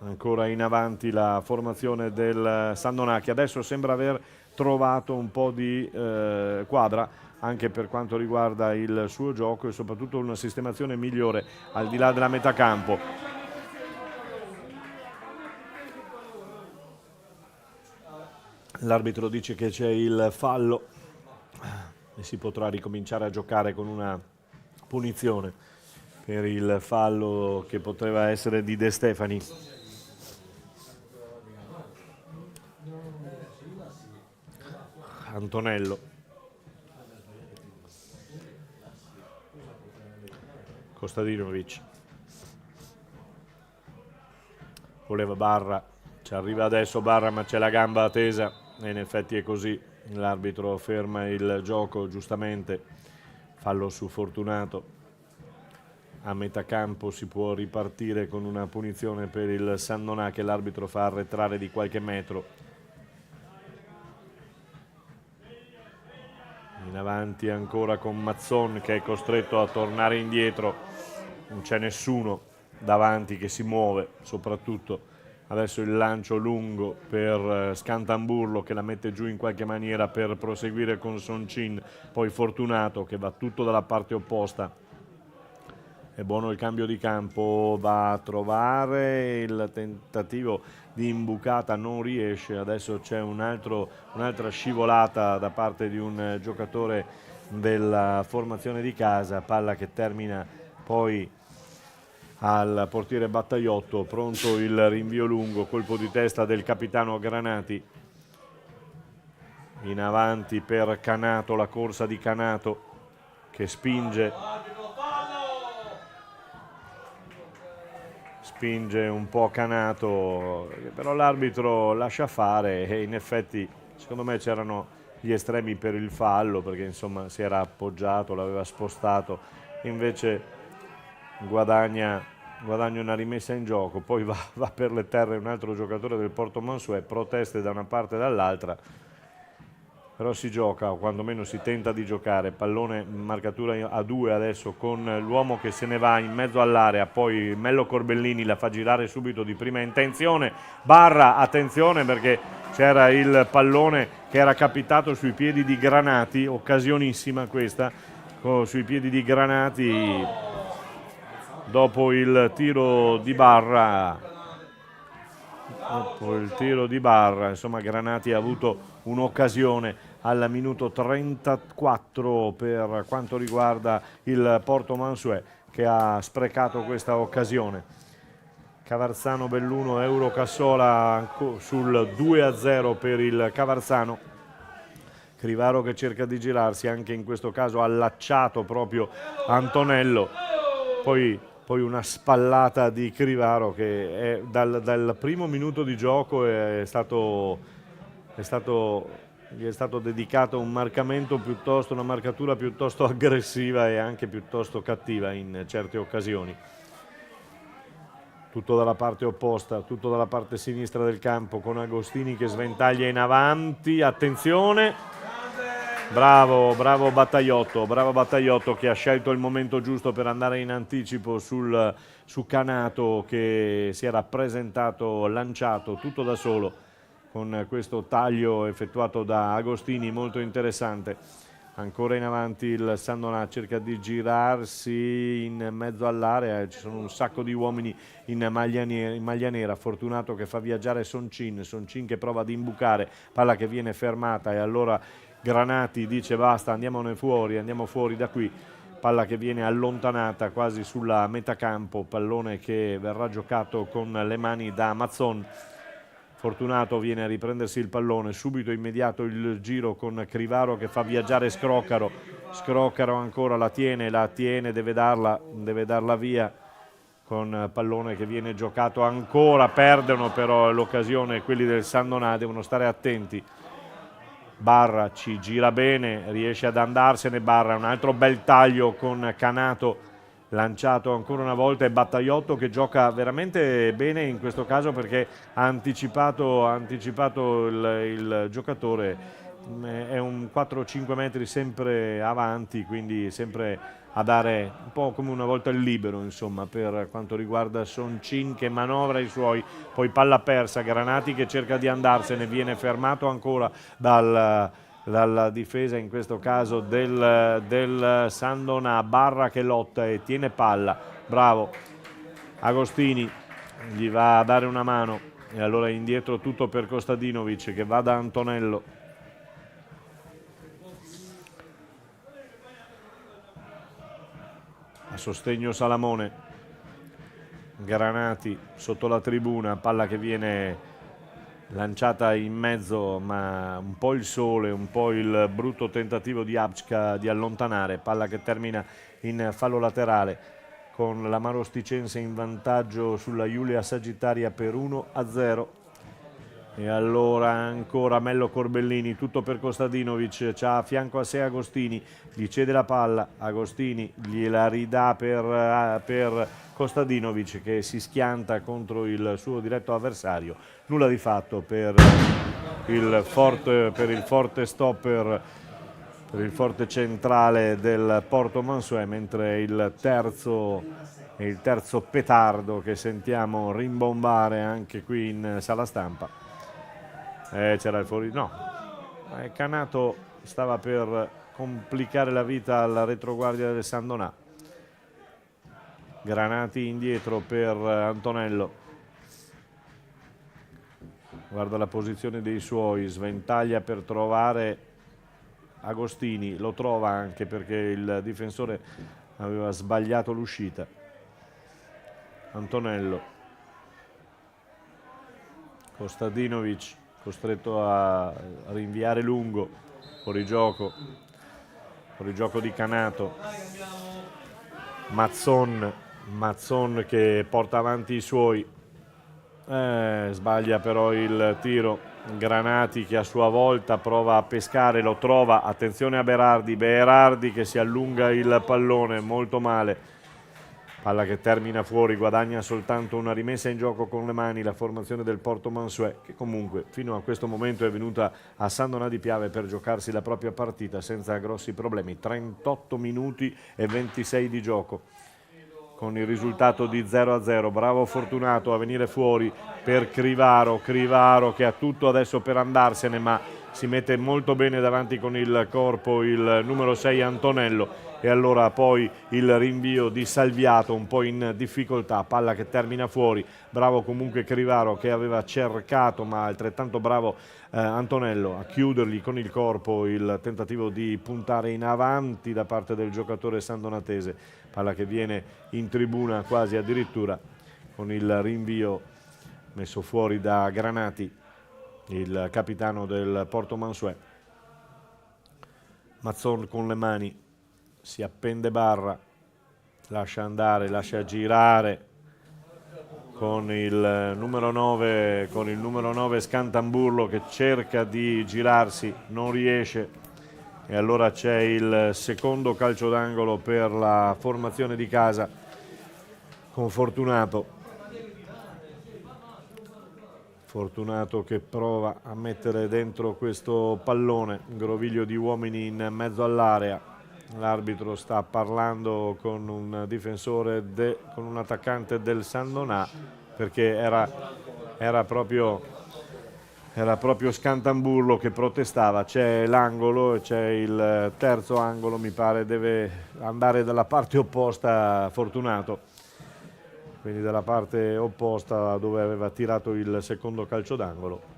ancora in avanti la formazione del Sandonà che adesso sembra aver trovato un po' di quadra, anche per quanto riguarda il suo gioco e soprattutto una sistemazione migliore al di là della metà campo. L'arbitro dice che c'è il fallo e si potrà ricominciare a giocare con una punizione per il fallo che poteva essere di De Stefani. Antonello. Kostadinovic. Voleva Barra, ci arriva adesso Barra ma c'è la gamba tesa e in effetti è così. L'arbitro ferma il gioco giustamente, fallo su Fortunato. A metà campo si può ripartire con una punizione per il Sandonà che l'arbitro fa arretrare di qualche metro. In avanti ancora con Mazzon che è costretto a tornare indietro, non c'è nessuno davanti che si muove, soprattutto adesso il lancio lungo per Scantamburlo che la mette giù in qualche maniera per proseguire con Soncin, poi Fortunato che va tutto dalla parte opposta. È buono il cambio di campo, va a trovare il tentativo di imbucata, non riesce, adesso c'è un'altra scivolata da parte di un giocatore della formazione di casa, palla che termina poi al portiere Battaiotto, pronto il rinvio lungo, colpo di testa del capitano Granati, in avanti per Canato, la corsa di Canato che spinge un po' Canato, però l'arbitro lascia fare e in effetti secondo me c'erano gli estremi per il fallo perché insomma si era appoggiato, l'aveva spostato, invece guadagna una rimessa in gioco, poi va per le terre un altro giocatore del Porto Mansuè, proteste da una parte e dall'altra, però si gioca, o quantomeno si tenta di giocare, pallone marcatura a 2 adesso con l'uomo che se ne va in mezzo all'area, poi Mello Corbellini la fa girare subito di prima intenzione, Barra, attenzione perché c'era il pallone che era capitato sui piedi di Granati, occasionissima questa, sui piedi di Granati dopo il tiro di Barra. Dopo il tiro di Barra, insomma Granati ha avuto un'occasione al minuto 34 per quanto riguarda il Porto Mansuè che ha sprecato questa occasione. Cavarzano Belluno, Eurocassola sul 2-0 per il Cavarzano. Crivaro che cerca di girarsi, anche in questo caso allacciato proprio Antonello. Poi una spallata di Crivaro che dal primo minuto di gioco gli è stato dedicato un marcamento piuttosto, una marcatura piuttosto aggressiva e anche piuttosto cattiva in certe occasioni. Tutto dalla parte opposta, tutto dalla parte sinistra del campo con Agostini che sventaglia in avanti, attenzione! Bravo Battaiotto che ha scelto il momento giusto per andare in anticipo su Canato che si era presentato, lanciato tutto da solo con questo taglio effettuato da Agostini molto interessante. Ancora in avanti il Sandonà cerca di girarsi in mezzo all'area, ci sono un sacco di uomini in maglia nera, Fortunato che fa viaggiare Soncin che prova ad imbucare, palla che viene fermata e allora Granati dice basta, andiamo fuori da qui, palla che viene allontanata quasi sulla metà campo, pallone che verrà giocato con le mani da Mazzon. Fortunato viene a riprendersi il pallone, subito immediato il giro con Crivaro che fa viaggiare Scroccaro ancora la tiene, deve darla via con pallone che viene giocato ancora, perdono però l'occasione quelli del Sandonà, devono stare attenti. Barra ci gira bene, riesce ad andarsene Barra, un altro bel taglio con Canato lanciato ancora una volta e Battaiotto che gioca veramente bene in questo caso perché ha anticipato il giocatore, è un 4-5 metri sempre avanti, quindi sempre a dare un po' come una volta il libero insomma per quanto riguarda Soncin che manovra i suoi, poi palla persa, Granati che cerca di andarsene, viene fermato ancora dal dalla difesa in questo caso del Sandona. Barra che lotta e tiene palla, bravo Agostini, gli va a dare una mano e allora indietro tutto per Kostadinovic che va da Antonello. A sostegno Salamone, Granati sotto la tribuna, palla che viene lanciata in mezzo, ma un po' il sole, un po' il brutto tentativo di Apčka di allontanare, palla che termina in fallo laterale con la Marosticense in vantaggio sulla Giulia Sagittaria per 1-0. E allora ancora Mello Corbellini, tutto per Kostadinovic, c'ha a fianco a sé Agostini, gli cede la palla, Agostini gliela ridà per Kostadinovic che si schianta contro il suo diretto avversario. Nulla di fatto per il forte stopper, per il forte centrale del Porto Mansuè, mentre il terzo petardo che sentiamo rimbombare anche qui in sala stampa. C'era il fuori, no, Canato stava per complicare la vita alla retroguardia del Sandonà. Granati indietro per Antonello, guarda la posizione dei suoi, sventaglia per trovare Agostini, lo trova anche perché il difensore aveva sbagliato l'uscita. Antonello, Kostadinovic costretto a rinviare lungo, fuorigioco di Canato. Mazzon che porta avanti i suoi, sbaglia però il tiro. Granati che a sua volta prova a pescare, lo trova, attenzione a Berardi che si allunga il pallone, molto male. Palla che termina fuori, guadagna soltanto una rimessa in gioco con le mani la formazione del Porto Mansuè, che comunque fino a questo momento è venuta a Sandonà di Piave per giocarsi la propria partita senza grossi problemi. 38 minuti e 26 di gioco con il risultato di 0-0. Bravo Fortunato a venire fuori per Crivaro che ha tutto adesso per andarsene, ma si mette molto bene davanti con il corpo il numero 6 Antonello. E allora poi il rinvio di Salviato un po' in difficoltà, palla che termina fuori. Bravo comunque Crivaro che aveva cercato, ma altrettanto bravo Antonello a chiudergli con il corpo il tentativo di puntare in avanti da parte del giocatore sandonatese. Palla che viene in tribuna quasi addirittura con il rinvio messo fuori da Granati, il capitano del Porto Mansuè. Mazzon con le mani, si appende Barra, lascia andare, lascia girare con il numero 9 Scantamburlo che cerca di girarsi, non riesce e allora c'è il secondo calcio d'angolo per la formazione di casa con Fortunato che prova a mettere dentro questo pallone, un groviglio di uomini in mezzo all'area. L'arbitro sta parlando con un difensore, con un attaccante del Sandonà, perché era proprio Scantamburlo che protestava. C'è l'angolo e c'è il terzo angolo, mi pare deve andare dalla parte opposta Fortunato, quindi dalla parte opposta dove aveva tirato il secondo calcio d'angolo.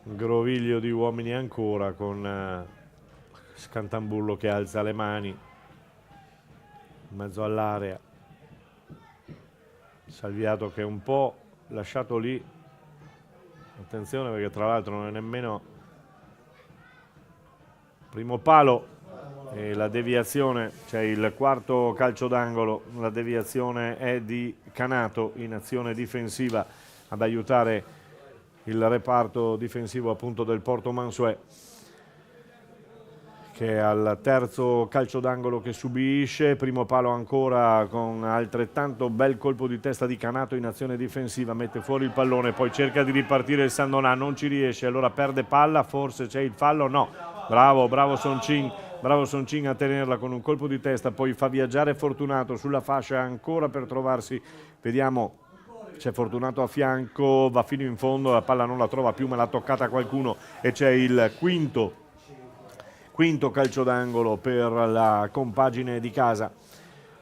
Groviglio di uomini ancora con Scantamburlo che alza le mani in mezzo all'area, Salviato che è un po' lasciato lì, attenzione perché tra l'altro non è nemmeno primo palo e la deviazione, c'è il quarto calcio d'angolo, la deviazione è di Canato in azione difensiva ad aiutare il reparto difensivo appunto del Porto Mansuè, che è al terzo calcio d'angolo che subisce. Primo palo ancora con altrettanto bel colpo di testa di Canato in azione difensiva, mette fuori il pallone, poi cerca di ripartire il Sandonà, non ci riesce, allora perde palla, forse c'è il fallo, no, bravo Soncin bravo Soncin a tenerla con un colpo di testa, poi fa viaggiare Fortunato sulla fascia ancora per trovarsi, vediamo, c'è Fortunato a fianco, va fino in fondo, la palla non la trova più ma l'ha toccata qualcuno e c'è il quinto calcio d'angolo per la compagine di casa.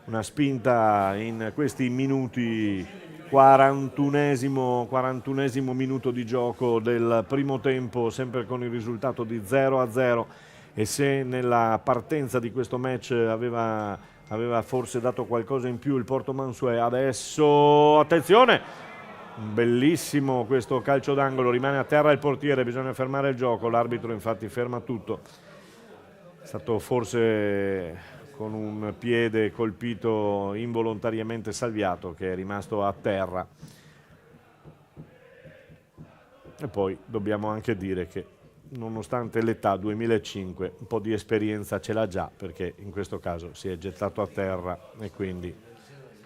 Una spinta in questi minuti, 41esimo minuto di gioco del primo tempo, sempre con il risultato di 0-0, e se nella partenza di questo match aveva forse dato qualcosa in più il Porto Mansuè, adesso attenzione, bellissimo questo calcio d'angolo, rimane a terra il portiere, bisogna fermare il gioco, l'arbitro infatti ferma tutto, è stato forse con un piede colpito involontariamente Salviato che è rimasto a terra. E poi dobbiamo anche dire che nonostante l'età 2005 un po' di esperienza ce l'ha già, perché in questo caso si è gettato a terra e quindi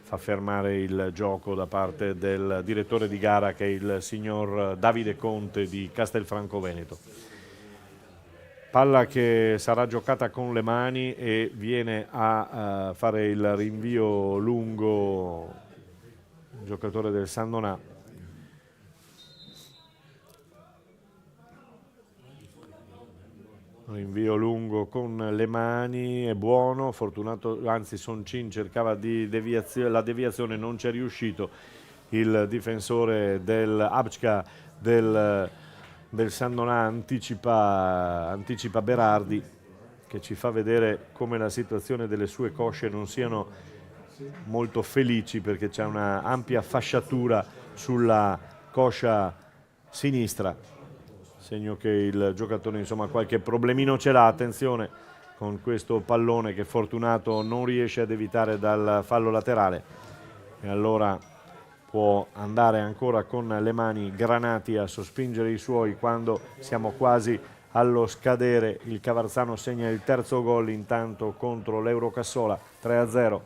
fa fermare il gioco da parte del direttore di gara che è il signor Davide Conte di Castelfranco Veneto. Palla che sarà giocata con le mani e viene a fare il rinvio lungo il giocatore del Sandonà. Rinvio lungo con le mani, è buono, Fortunato, anzi Soncin cercava di la deviazione, non c'è riuscito. Il difensore del Abčka del Sandonà anticipa Berardi, che ci fa vedere come la situazione delle sue cosce non siano molto felici, perché c'è una ampia fasciatura sulla coscia sinistra, segno che il giocatore insomma qualche problemino ce l'ha. Attenzione con questo pallone che Fortunato non riesce ad evitare dal fallo laterale, e allora può andare ancora con le mani Granati a sospingere i suoi quando siamo quasi allo scadere. Il Cavarzano segna il terzo gol intanto contro l'Eurocassola, 3-0,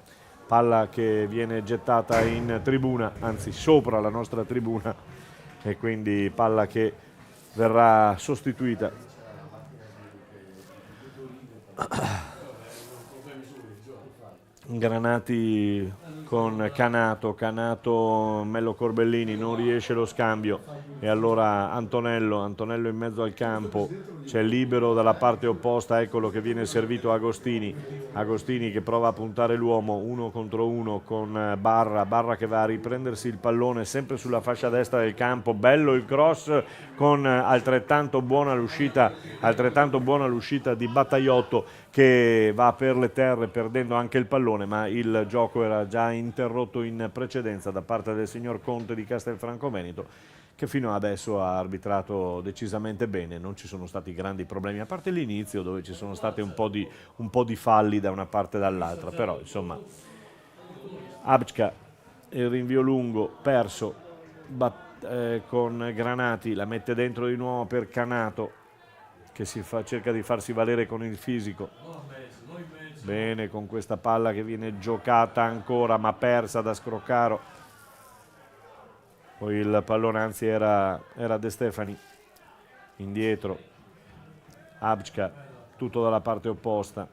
palla che viene gettata in tribuna, anzi sopra la nostra tribuna, e quindi palla che verrà sostituita. Granati con Canato, Mello Corbellini non riesce lo scambio, e allora Antonello in mezzo al campo, c'è libero dalla parte opposta, eccolo che viene servito Agostini che prova a puntare l'uomo 1 contro 1 con Barra che va a riprendersi il pallone sempre sulla fascia destra del campo, bello il cross con altrettanto buona l'uscita di Battaiotto, che va per le terre perdendo anche il pallone, ma il gioco era già interrotto in precedenza da parte del signor Conte di Castelfranco Veneto, che fino adesso ha arbitrato decisamente bene, non ci sono stati grandi problemi, a parte l'inizio dove ci sono stati un po' di falli da una parte e dall'altra, però insomma Abčka, il rinvio lungo perso con Granati, la mette dentro di nuovo per Canato, che cerca di farsi valere con il fisico. Bene con questa palla che viene giocata ancora ma persa da Scroccaro. Poi il pallone anzi era De Stefani, indietro Abčka, tutto dalla parte opposta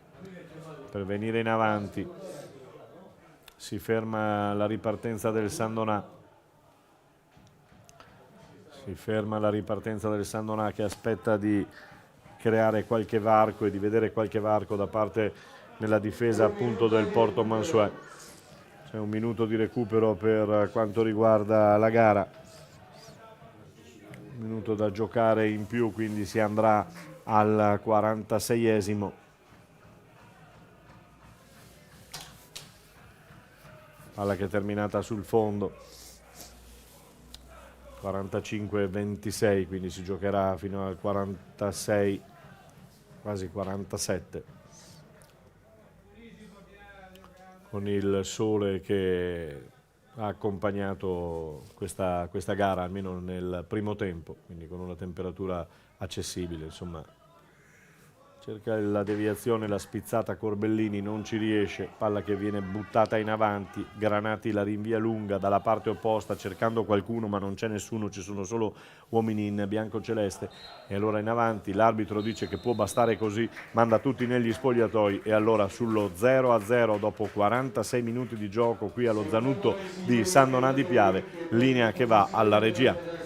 per venire in avanti. Si ferma la ripartenza del Sandonà. Che aspetta di creare qualche varco e di vedere qualche varco da parte nella difesa appunto del Porto Mansuè. C'è un minuto di recupero per quanto riguarda la gara, un minuto da giocare in più, quindi si andrà al 46esimo. Palla che è terminata sul fondo, 45-26, quindi si giocherà fino al 46, quasi 47, con il sole che ha accompagnato questa gara, almeno nel primo tempo, quindi con una temperatura accessibile, insomma cerca la deviazione, la spizzata Corbellini, non ci riesce, palla che viene buttata in avanti, Granati la rinvia lunga dalla parte opposta cercando qualcuno ma non c'è nessuno, ci sono solo uomini in bianco-celeste e allora in avanti l'arbitro dice che può bastare così, manda tutti negli spogliatoi e allora sullo 0-0 dopo 46 minuti di gioco qui allo Zanutto di San Donà di Piave, linea che va alla regia.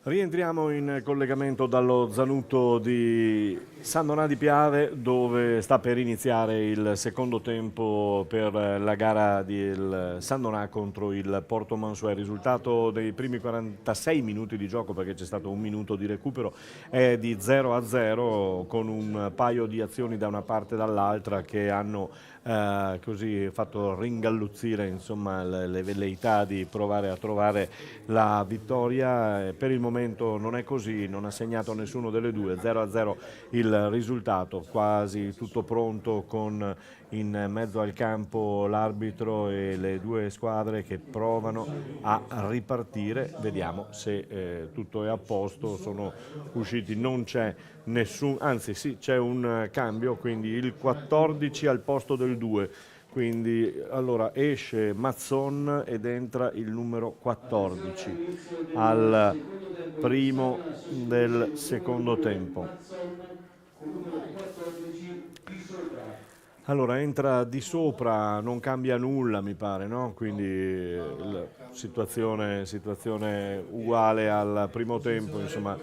Rientriamo in collegamento dallo Zanuto di San Donà di Piave, dove sta per iniziare il secondo tempo per la gara del San Donà contro il Porto Mansuè. Il risultato dei primi 46 minuti di gioco, perché c'è stato un minuto di recupero, è di 0-0, con un paio di azioni da una parte e dall'altra che hanno così fatto ringalluzzire, insomma, le velleità di provare a trovare la vittoria. Per il momento non è così, non ha segnato nessuno delle due, 0-0 il risultato, quasi tutto pronto, con in mezzo al campo l'arbitro e le due squadre che provano a ripartire. Vediamo se tutto è a posto. Sono usciti, non c'è nessun, anzi sì, c'è un cambio, quindi il 14 al posto del 2. Quindi allora esce Mazzon ed entra il numero 14 al primo del secondo tempo. Allora entra Di Sopra, non cambia nulla mi pare, no? Quindi situazione uguale al primo tempo, insomma.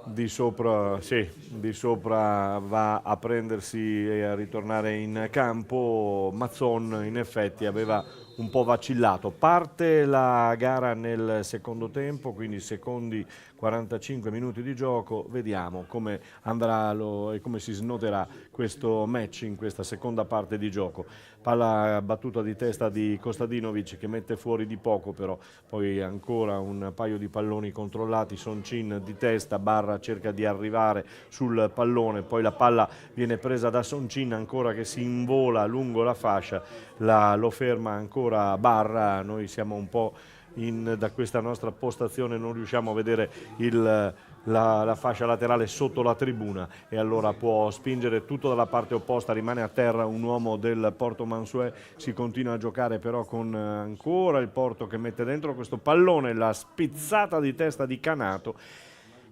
Di Sopra, sì, Di Sopra va a prendersi e a ritornare in campo. Mazzon in effetti aveva un po' vacillato. Parte la gara nel secondo tempo, quindi secondi 45 minuti di gioco. Vediamo come andrà e come si snoderà questo match in questa seconda parte di gioco. Palla battuta di testa di Kostadinovic, che mette fuori di poco, però poi ancora un paio di palloni controllati. Soncin di testa, Barra cerca di arrivare sul pallone, poi la palla viene presa da Soncin ancora, che si invola lungo la fascia, lo ferma ancora Barra. Noi siamo un po' da questa nostra postazione, non riusciamo a vedere la fascia laterale sotto la tribuna, e allora può spingere tutto dalla parte opposta. Rimane a terra un uomo del Porto Mansuè. Si continua a giocare però con ancora il Porto che mette dentro questo pallone, la spizzata di testa di Canato,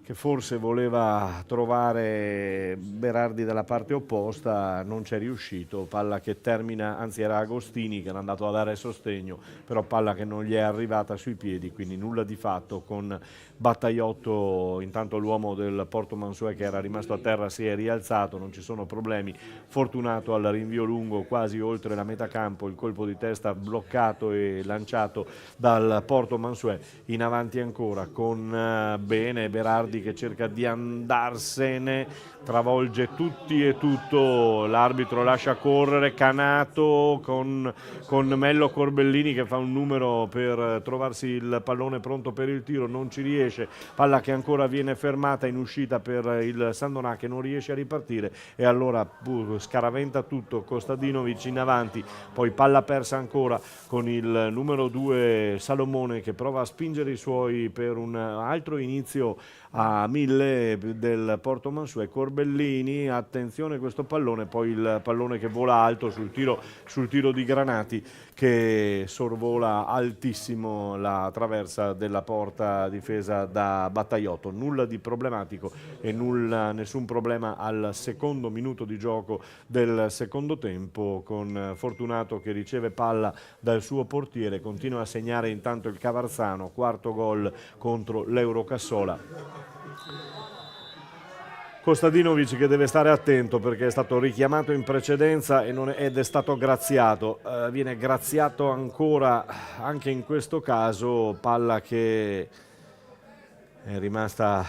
che forse voleva trovare Berardi dalla parte opposta, non c'è riuscito, palla che termina, anzi era Agostini che era andato a dare sostegno, però palla che non gli è arrivata sui piedi, quindi nulla di fatto con Battaiotto. Intanto l'uomo del Porto Mansuè che era rimasto a terra si è rialzato, non ci sono problemi. Fortunato al rinvio lungo quasi oltre la metà campo, il colpo di testa bloccato e lanciato dal Porto Mansuè. In avanti ancora con bene Berardi che cerca di andarsene, travolge tutti e tutto, l'arbitro lascia correre, Canato con Mello Corbellini che fa un numero per trovarsi il pallone pronto per il tiro, non ci riesce, palla che ancora viene fermata in uscita per il Sandonà che non riesce a ripartire e allora scaraventa tutto Kostadinovic in avanti, poi palla persa ancora con il numero 2 Salomone che prova a spingere i suoi per un altro inizio a 1000 del Porto Mansuè. Corbellini, attenzione questo pallone, poi il pallone che vola alto sul tiro di Granati che sorvola altissimo la traversa della porta difesa da Battaiotto. Nulla di problematico e nessun problema al secondo minuto di gioco del secondo tempo, con Fortunato che riceve palla dal suo portiere, continua a segnare intanto il Cavarzano, quarto gol contro l'Eurocassola. Kostadinovic che deve stare attento perché è stato richiamato in precedenza ed è stato graziato, viene graziato ancora anche in questo caso, palla che è rimasta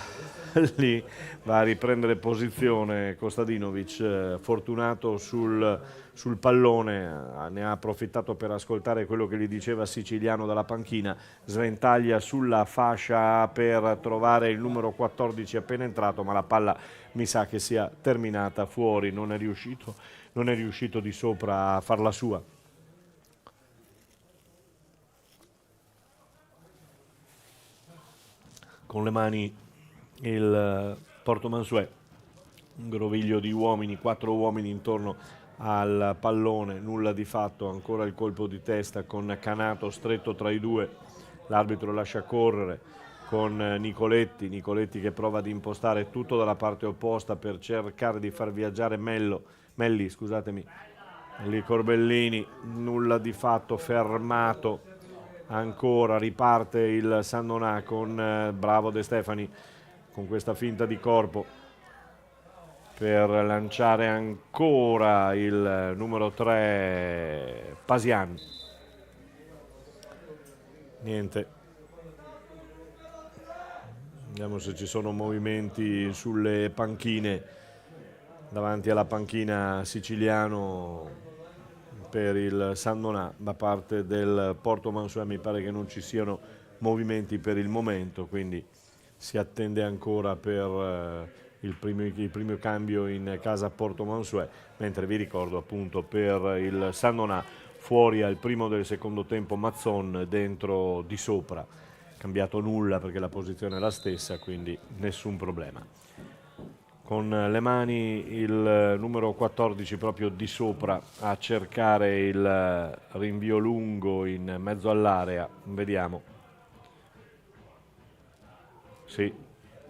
lì, va a riprendere posizione Kostadinovic, Fortunato sul pallone, ne ha approfittato per ascoltare quello che gli diceva Siciliano dalla panchina, sventaglia sulla fascia per trovare il numero 14 appena entrato, ma la palla mi sa che sia terminata fuori, non è riuscito di sopra a farla sua. Con le mani il Porto Mansuè, un groviglio di uomini, 4 uomini intorno al pallone, nulla di fatto, ancora il colpo di testa con Canato stretto tra i due, l'arbitro lascia correre con Nicoletti che prova ad impostare tutto dalla parte opposta per cercare di far viaggiare Melli, scusatemi, lì Corbellini, nulla di fatto, fermato. Ancora riparte il Sandonà con bravo De Stefani con questa finta di corpo per lanciare ancora il numero 3 Pasian. Niente. Vediamo se ci sono movimenti sulle panchine, davanti alla panchina Siciliano per il Sandonà da parte del Porto Mansuè. Mi pare che non ci siano movimenti per il momento, quindi si attende ancora per il primo cambio in casa Porto Mansuè, mentre vi ricordo appunto per il Sandonà fuori al primo del secondo tempo Mazzon, dentro di sopra, cambiato nulla perché la posizione è la stessa, quindi nessun problema. Con le mani il numero 14 proprio di sopra a cercare il rinvio lungo in mezzo all'area, vediamo. Sì,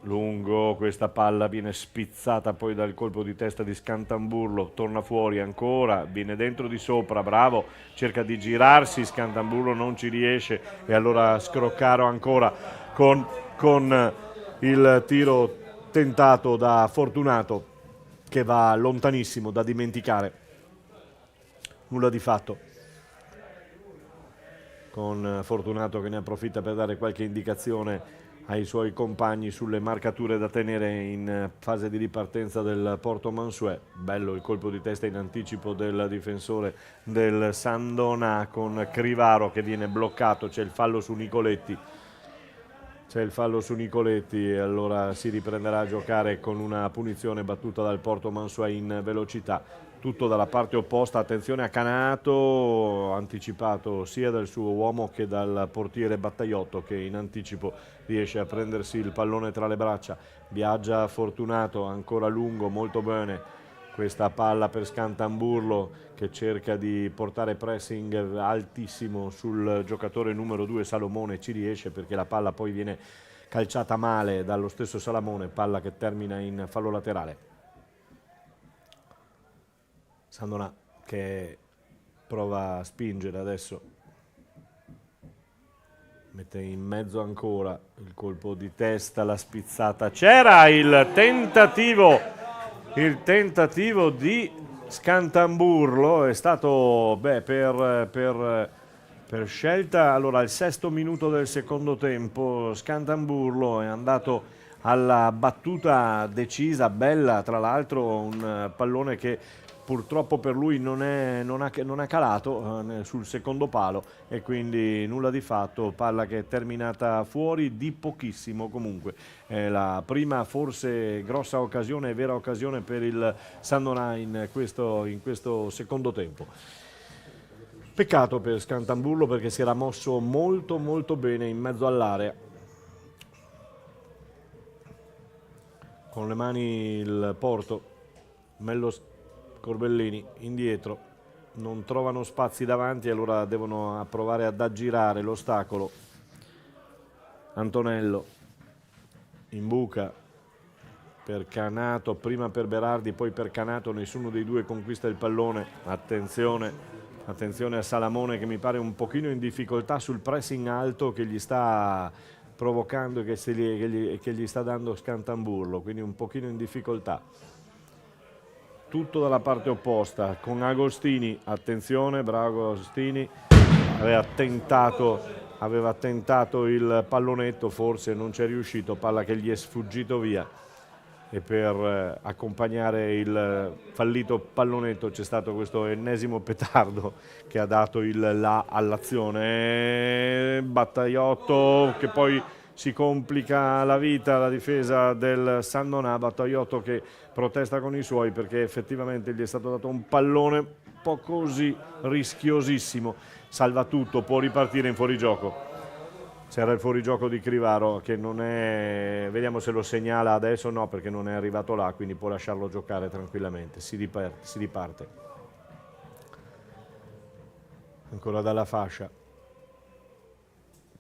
lungo, questa palla viene spizzata poi dal colpo di testa di Scantamburlo, torna fuori ancora, viene dentro di sopra, bravo, cerca di girarsi, Scantamburlo non ci riesce e allora Scroccaro ancora con il tiro tentato da Fortunato che va lontanissimo da dimenticare, nulla di fatto, con Fortunato che ne approfitta per dare qualche indicazione ai suoi compagni sulle marcature da tenere in fase di ripartenza del Porto Mansuè. Bello il colpo di testa in anticipo del difensore del Sandonà con Crivaro che viene bloccato, c'è il fallo su Nicoletti. E allora si riprenderà a giocare con una punizione battuta dal Porto Mansuè in velocità. Tutto dalla parte opposta, attenzione a Canato, anticipato sia dal suo uomo che dal portiere Battaiotto che in anticipo riesce a prendersi il pallone tra le braccia. Viaggia Fortunato, ancora lungo, molto bene. Questa palla per Scantamburlo che cerca di portare pressing altissimo sul giocatore numero 2 Salomone, ci riesce perché la palla poi viene calciata male dallo stesso Salamone, palla che termina in fallo laterale. Sandonà che prova a spingere adesso, mette in mezzo ancora il colpo di testa, la spizzata, c'era il tentativo di Scantamburlo, è stato per scelta. Allora al 6° minuto del secondo tempo Scantamburlo è andato alla battuta decisa, bella tra l'altro, un pallone che purtroppo per lui non ha calato sul secondo palo e quindi nulla di fatto, palla che è terminata fuori di pochissimo. Comunque è la prima forse grossa occasione, vera occasione per il Sandonà in questo secondo tempo. Peccato per Scantamburlo perché si era mosso molto molto bene in mezzo all'area. Con le mani il Porto, Mello Corbellini indietro, non trovano spazi davanti, allora devono provare ad aggirare l'ostacolo. Antonello in buca per Canato, prima per Berardi, poi per Canato, nessuno dei due conquista il pallone. Attenzione a Salamone che mi pare un pochino in difficoltà sul pressing alto che gli sta provocando e che gli sta dando Scantamburlo, quindi un pochino in difficoltà. Tutto dalla parte opposta con Agostini, attenzione, bravo Agostini, aveva tentato il pallonetto, forse non ci è riuscito, palla che gli è sfuggito via e per accompagnare il fallito pallonetto c'è stato questo ennesimo petardo che ha dato il là all'azione. Battaiotto che poi si complica la vita, la difesa del Sandonà. Battaiotto che protesta con i suoi perché effettivamente gli è stato dato un pallone un po' così rischiosissimo, salva tutto, può ripartire in fuorigioco. C'era il fuorigioco di Crivaro che non è, vediamo se lo segnala adesso, no perché non è arrivato là, quindi può lasciarlo giocare tranquillamente, si riparte. Ancora dalla fascia.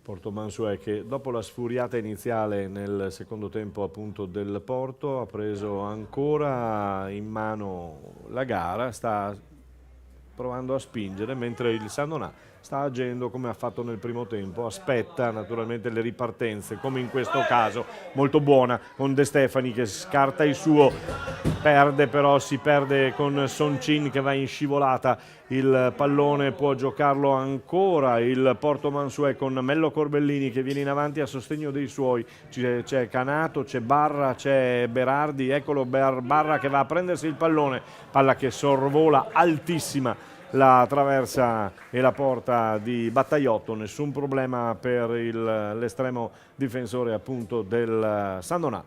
Porto Mansuè che dopo la sfuriata iniziale nel secondo tempo appunto del Porto ha preso ancora in mano la gara, sta provando a spingere mentre il Sandonà sta agendo come ha fatto nel primo tempo, aspetta naturalmente le ripartenze come in questo caso, molto buona con De Stefani che scarta il suo, perde però, si perde con Soncin che va in scivolata, il pallone può giocarlo ancora il Porto Mansuè con Mello Corbellini che viene in avanti a sostegno dei suoi, c'è Canato, c'è Barra, c'è Berardi, eccolo Barra che va a prendersi il pallone, palla che sorvola altissima la traversa e la porta di Battaiotto, nessun problema per l'estremo difensore appunto del Sandonà.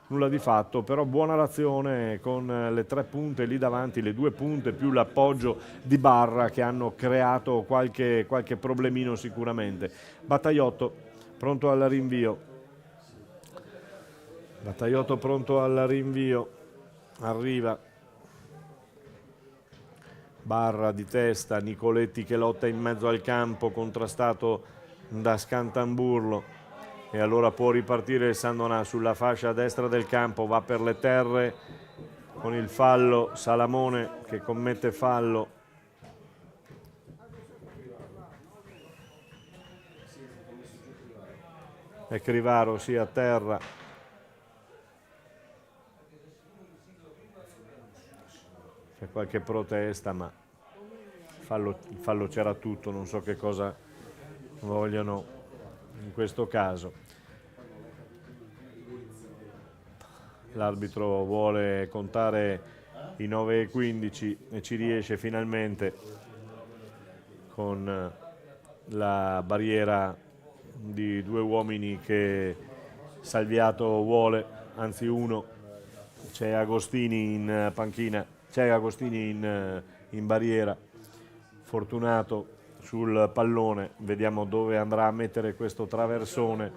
Nulla di fatto, però buona l'azione con le 3 punte lì davanti, le 2 punte più l'appoggio di Barra che hanno creato qualche problemino sicuramente. Battaiotto pronto al rinvio. Battaiotto pronto al rinvio, arriva Barra di testa, Nicoletti che lotta in mezzo al campo, contrastato da Scantamburlo e allora può ripartire il Sandonà sulla fascia destra del campo, va per le terre con il fallo, Salamone che commette fallo. E Crivaro sì a terra. C'è qualche protesta, ma il fallo c'era tutto, non so che cosa vogliono in questo caso. L'arbitro vuole contare i 9:15 e ci riesce finalmente con la barriera di 2 uomini che Salviato vuole, anzi uno, c'è Agostini in panchina, c'è Agostini in barriera, Fortunato sul pallone, vediamo dove andrà a mettere questo traversone,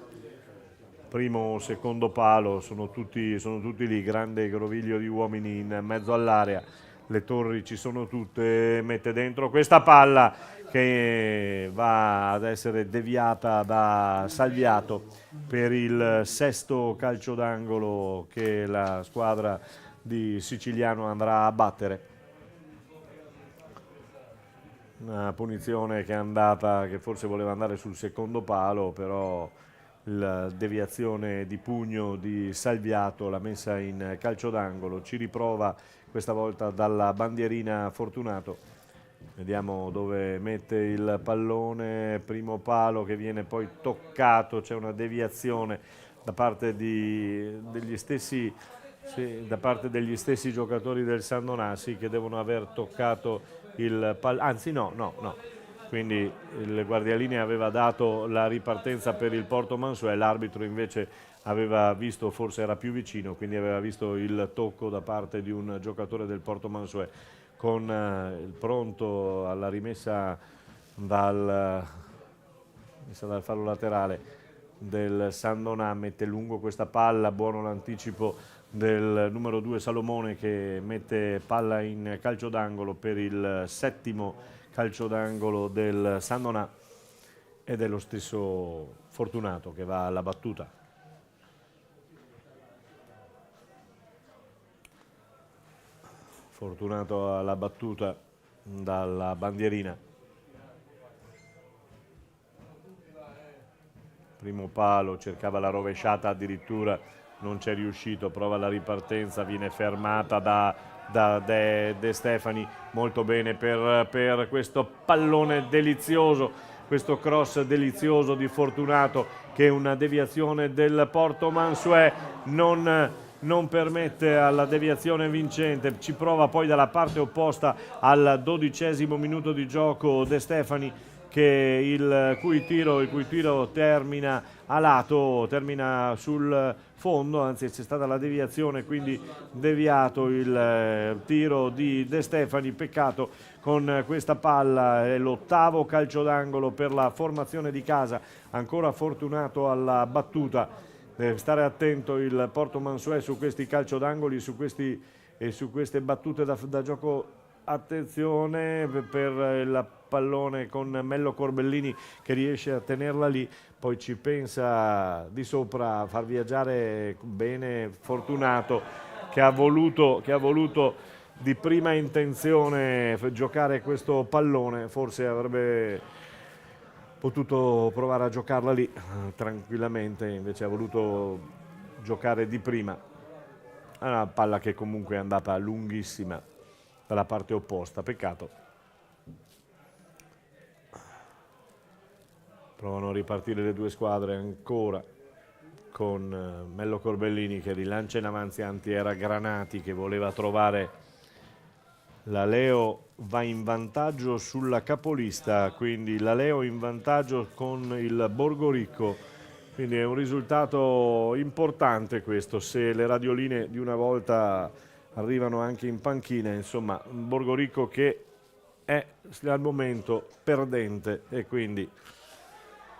primo o secondo palo, sono tutti lì, grande groviglio di uomini in mezzo all'area, le torri ci sono tutte, mette dentro questa palla che va ad essere deviata da Salviato per il sesto calcio d'angolo che la squadra di Siciliano andrà a battere. Una punizione che è andata, che forse voleva andare sul secondo palo, però la deviazione di pugno di Salviato l'ha messa in calcio d'angolo. Ci riprova questa volta dalla bandierina Fortunato. Vediamo dove mette il pallone, primo palo che viene poi toccato, c'è una deviazione da parte degli stessi, sì, da parte degli stessi giocatori del San Donasi che devono aver toccato il pallone, anzi no, quindi il guardialinea aveva dato la ripartenza per il Porto Mansuè, l'arbitro invece aveva visto, forse era più vicino, quindi aveva visto il tocco da parte di un giocatore del Porto Mansuè con il pronto alla rimessa dal fallo laterale del San Donà, mette lungo questa palla, buono l'anticipo del numero 2 Salomone che mette palla in calcio d'angolo per il settimo calcio d'angolo del San Donà ed è lo stesso Fortunato che va alla battuta. Fortunato alla battuta dalla bandierina. Primo palo, cercava la rovesciata, addirittura non c'è riuscito, prova la ripartenza, viene fermata da De Stefani, molto bene per questo pallone delizioso, questo cross delizioso di Fortunato che è una deviazione del Porto Mansuè non permette alla deviazione vincente, ci prova poi dalla parte opposta al 12° minuto di gioco De Stefani il cui tiro termina a lato, termina sul fondo, anzi c'è stata la deviazione, quindi deviato il tiro di De Stefani, peccato con questa palla, è l'8° calcio d'angolo per la formazione di casa, ancora Fortunato alla battuta, deve stare attento il Porto Mansuè su questi calcio d'angoli, su queste battute da gioco. Attenzione per il pallone con Mello Corbellini che riesce a tenerla lì, poi ci pensa di sopra a far viaggiare bene Fortunato che ha voluto di prima intenzione giocare questo pallone, forse avrebbe potuto provare a giocarla lì tranquillamente, invece ha voluto giocare di prima. È una palla che comunque è andata lunghissima dalla parte opposta, peccato. Provano a ripartire le due squadre ancora con Mello Corbellini che rilancia in avanti, era Granati che voleva trovare la Leo, va in vantaggio sulla capolista, quindi la Leo in vantaggio con il Borgoricco, quindi è un risultato importante questo, se le radioline di una volta arrivano anche in panchina, insomma, un Borgoricco che è al momento perdente e quindi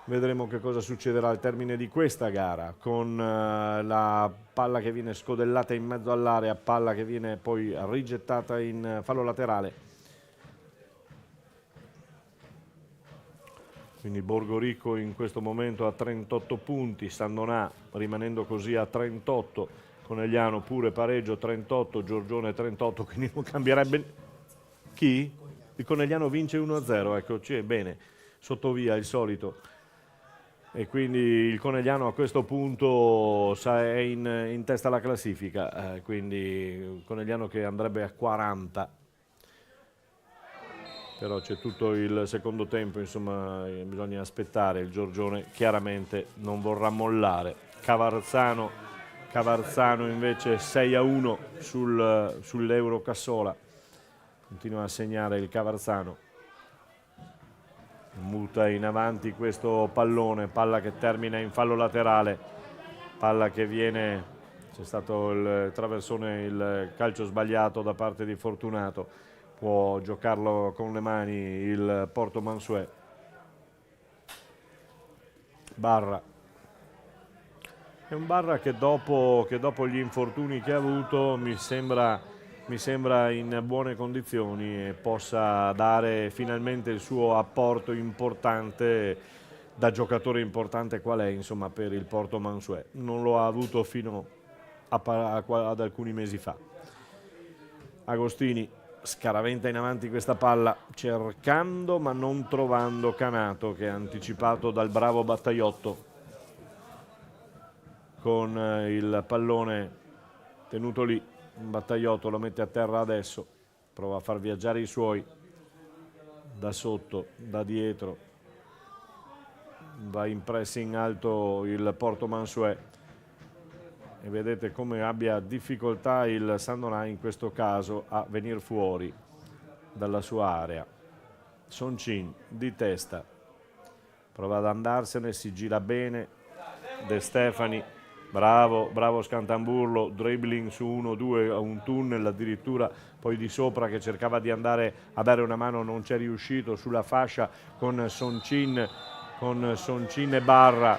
vedremo che cosa succederà al termine di questa gara con la palla che viene scodellata in mezzo all'area, palla che viene poi rigettata in fallo laterale. Quindi Borgoricco in questo momento a 38 punti, San Donà rimanendo così a 38, Conegliano pure pareggio 38, Giorgione 38, quindi non cambierebbe. Chi? Il Conegliano vince 1-0, ecco, bene, sottovia il solito. E quindi il Conegliano a questo punto è in testa alla classifica, quindi il Conegliano che andrebbe a 40. Però c'è tutto il secondo tempo, insomma bisogna aspettare, il Giorgione chiaramente non vorrà mollare. Cavarzano invece 6-1 sull'Euro Cassola, continua a segnare il Cavarzano, muta in avanti questo pallone, palla che termina in fallo laterale, palla che viene, c'è stato il traversone, il calcio sbagliato da parte di Fortunato, può giocarlo con le mani il Porto Mansuè. Barra, è un Barra che dopo gli infortuni che ha avuto mi sembra mi sembra in buone condizioni e possa dare finalmente il suo apporto importante da giocatore importante qual è, insomma, per il Porto Mansuet. Non lo ha avuto fino ad alcuni mesi fa. Agostini scaraventa in avanti questa palla cercando ma non trovando Canato, che è anticipato dal bravo Battaiotto con il pallone tenuto lì. Battaiotto lo mette a terra adesso, prova a far viaggiare i suoi da sotto, da dietro, va in pressing alto il Porto Mansuet e vedete come abbia difficoltà il Sandonà in questo caso a venire fuori dalla sua area. Soncin di testa prova ad andarsene, si gira bene De Stefani. Bravo Scantamburlo, dribbling su 1-2 a un tunnel addirittura, poi di sopra che cercava di andare a dare una mano, non c'è riuscito sulla fascia con Soncin e Barra,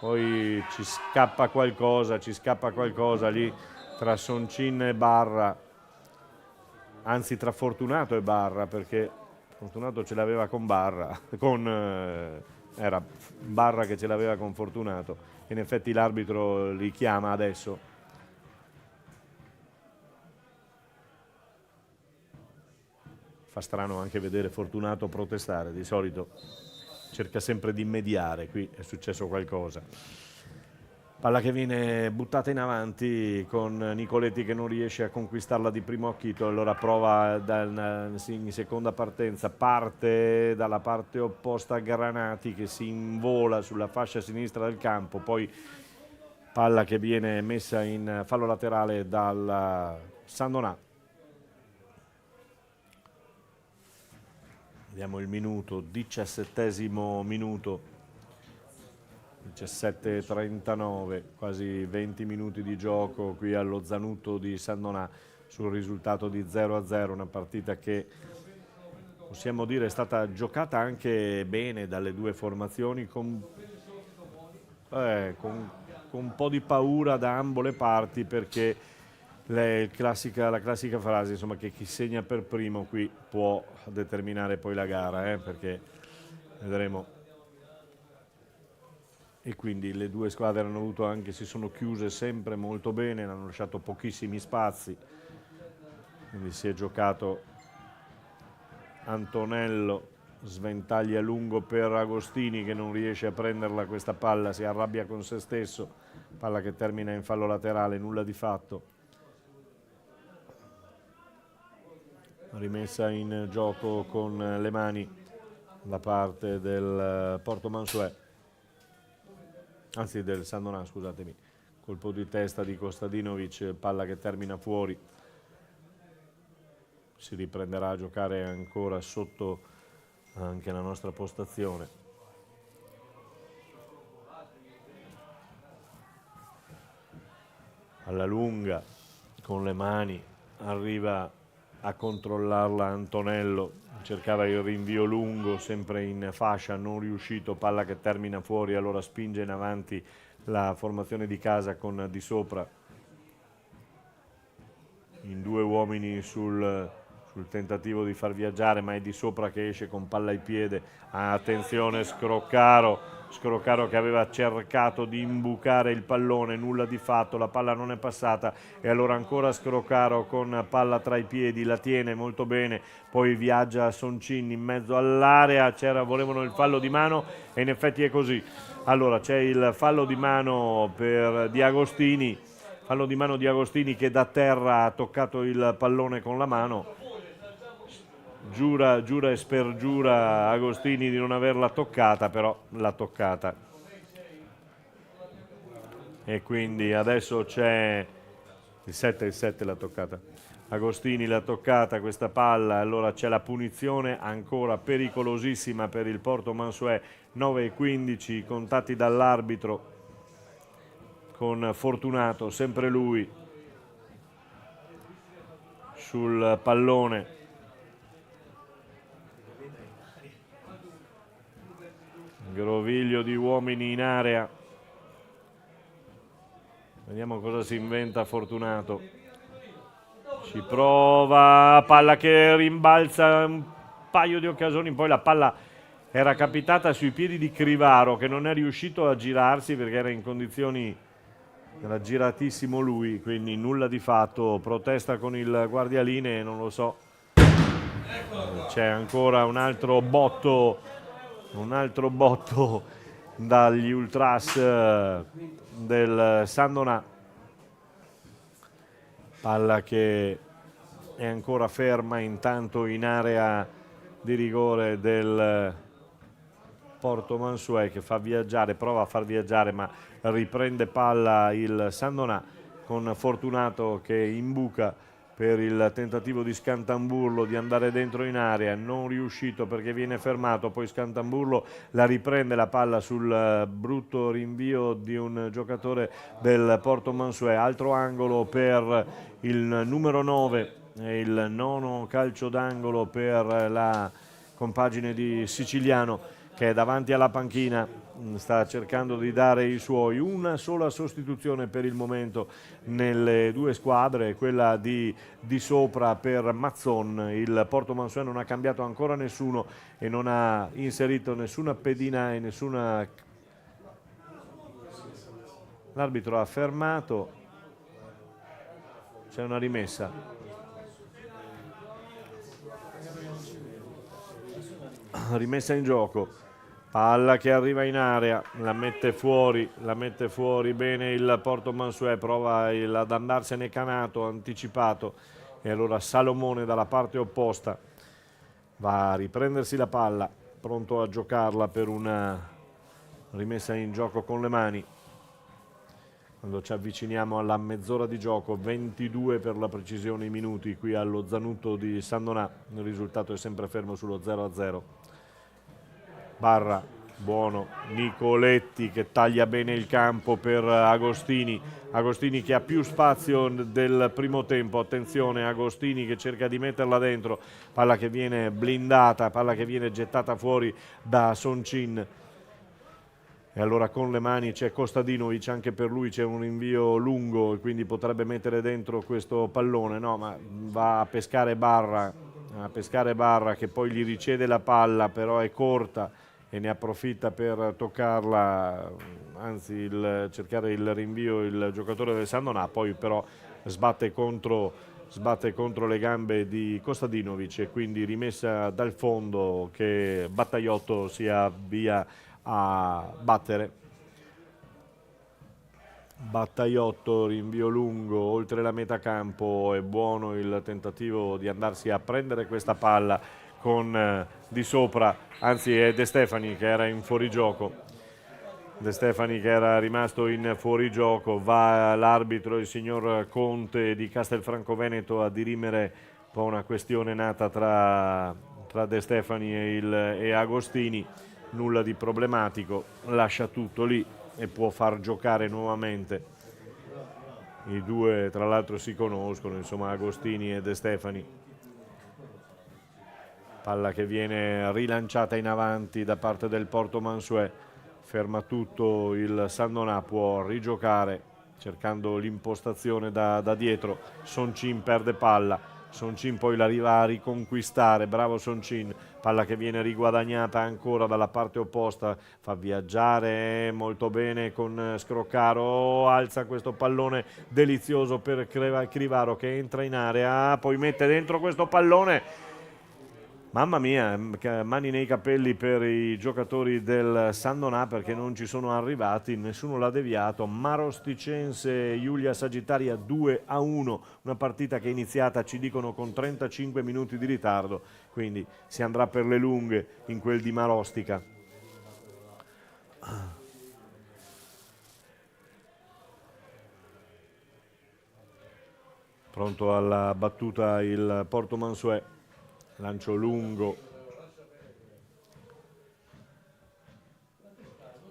poi ci scappa qualcosa lì tra Soncin e Barra, anzi tra Fortunato e Barra, perché Fortunato ce l'aveva con Barra, era Barra che ce l'aveva con Fortunato. In effetti l'arbitro li chiama adesso. Fa strano anche vedere Fortunato protestare, di solito cerca sempre di mediare, qui è successo qualcosa. Palla che viene buttata in avanti con Nicoletti che non riesce a conquistarla di primo acchito, allora prova in seconda partenza, parte dalla parte opposta a Granati che si invola sulla fascia sinistra del campo, poi palla che viene messa in fallo laterale dal Sandonà. Vediamo il minuto, 17° minuto. 17:39, quasi 20 minuti di gioco qui allo Zanutto di Sandonà sul risultato di 0-0, una partita che possiamo dire è stata giocata anche bene dalle due formazioni con un po' di paura da ambo le parti, perché la classica frase, insomma, che chi segna per primo qui può determinare poi la gara, perché vedremo. E quindi le due squadre hanno avuto anche, si sono chiuse sempre molto bene, hanno lasciato pochissimi spazi, quindi si è giocato Antonello, sventaglia lungo per Agostini che non riesce a prenderla questa palla, si arrabbia con se stesso, palla che termina in fallo laterale, nulla di fatto. Rimessa in gioco con le mani da parte del Porto Mansuet. Anzi del Sandonà, scusatemi, colpo di testa di Kostadinovic, palla che termina fuori, si riprenderà a giocare ancora sotto anche la nostra postazione. Alla lunga, con le mani, arriva a controllarla Antonello, cercava il rinvio lungo, sempre in fascia, non riuscito, palla che termina fuori, allora spinge in avanti la formazione di casa con di sopra, in due uomini sul tentativo di far viaggiare, ma è di sopra che esce con palla ai piede. Attenzione Scroccaro che aveva cercato di imbucare il pallone, nulla di fatto, la palla non è passata e allora ancora Scroccaro con palla tra i piedi, la tiene molto bene, poi viaggia Soncin in mezzo all'area, volevano il fallo di mano e in effetti è così. Allora c'è il fallo di mano di Agostini, che da terra ha toccato il pallone con la mano. Giura e spergiura Agostini di non averla toccata, però l'ha toccata. E quindi adesso c'è il 7 l'ha toccata. Agostini l'ha toccata questa palla, allora c'è la punizione ancora pericolosissima per il Porto Mansuet, 9:15 contati dall'arbitro con Fortunato, sempre lui sul pallone. Groviglio di uomini in area, vediamo cosa si inventa Fortunato, ci prova, palla che rimbalza un paio di occasioni, poi la palla era capitata sui piedi di Crivaro che non è riuscito a girarsi perché era in condizioni, era giratissimo lui, quindi nulla di fatto, protesta con il guardialine, non lo so, c'è ancora un altro botto dagli ultras del Sandonà, palla che è ancora ferma intanto in area di rigore del Porto Mansuè, che fa viaggiare, prova a far viaggiare, ma riprende palla il Sandonà con Fortunato che imbuca per il tentativo di Scantamburlo di andare dentro in area, non riuscito perché viene fermato, poi Scantamburlo la riprende la palla sul brutto rinvio di un giocatore del Porto Mansuè, altro angolo per il numero 9, il nono calcio d'angolo per la compagine di Siciliano che è davanti alla panchina, sta cercando di dare i suoi. Una sola sostituzione per il momento nelle due squadre, quella di Sopra per Mazzon. Il Porto Mansuè non ha cambiato ancora nessuno e non ha inserito nessuna pedina e nessuna... L'arbitro ha fermato, c'è una rimessa. Rimessa in gioco. Palla che arriva in area, la mette fuori bene il Porto Mansuè, prova ad andarsene Canato, anticipato, e allora Salomone dalla parte opposta va a riprendersi la palla, pronto a giocarla per una rimessa in gioco con le mani. Quando ci avviciniamo alla mezz'ora di gioco, 22 per la precisione i minuti qui allo Zanutto di Sandonà, il risultato è sempre fermo sullo 0-0. Barra, buono, Nicoletti che taglia bene il campo per Agostini che ha più spazio del primo tempo, attenzione Agostini che cerca di metterla dentro, palla che viene blindata, palla che viene gettata fuori da Soncin, e allora con le mani c'è Kostadinovic, anche per lui c'è un rinvio lungo e quindi potrebbe mettere dentro questo pallone, no, ma va a pescare Barra che poi gli riceve la palla, però è corta e ne approfitta per toccarla, anzi cercare il rinvio il giocatore del Sandonà, poi però sbatte contro le gambe di Kostadinovic e quindi rimessa dal fondo che Battaiotto si avvia a battere. Battaiotto, rinvio lungo oltre la metà campo, è buono il tentativo di andarsi a prendere questa palla con Di Sopra, anzi è De Stefani che era in fuorigioco, De Stefani che era rimasto in fuorigioco, va l'arbitro, il signor Conte di Castelfranco Veneto, a dirimere un po' una questione nata tra De Stefani e Agostini, nulla di problematico, lascia tutto lì e può far giocare nuovamente. I due tra l'altro si conoscono, insomma, Agostini e De Stefani. Palla che viene rilanciata in avanti da parte del Porto Mansuè, ferma tutto il Sandonà, può rigiocare cercando l'impostazione da dietro. Soncin perde palla, Soncin poi la arriva a riconquistare, bravo Soncin, palla che viene riguadagnata ancora dalla parte opposta, fa viaggiare molto bene con Scroccaro, alza questo pallone delizioso per Crivaro che entra in area, poi mette dentro questo pallone. Mamma mia, mani nei capelli per i giocatori del Sandonà perché non ci sono arrivati, nessuno l'ha deviato. Marosticense Giulia Sagittaria 2-1, una partita che è iniziata, ci dicono, con 35 minuti di ritardo, quindi si andrà per le lunghe in quel di Marostica. Pronto alla battuta il Porto Mansuè. Lancio lungo,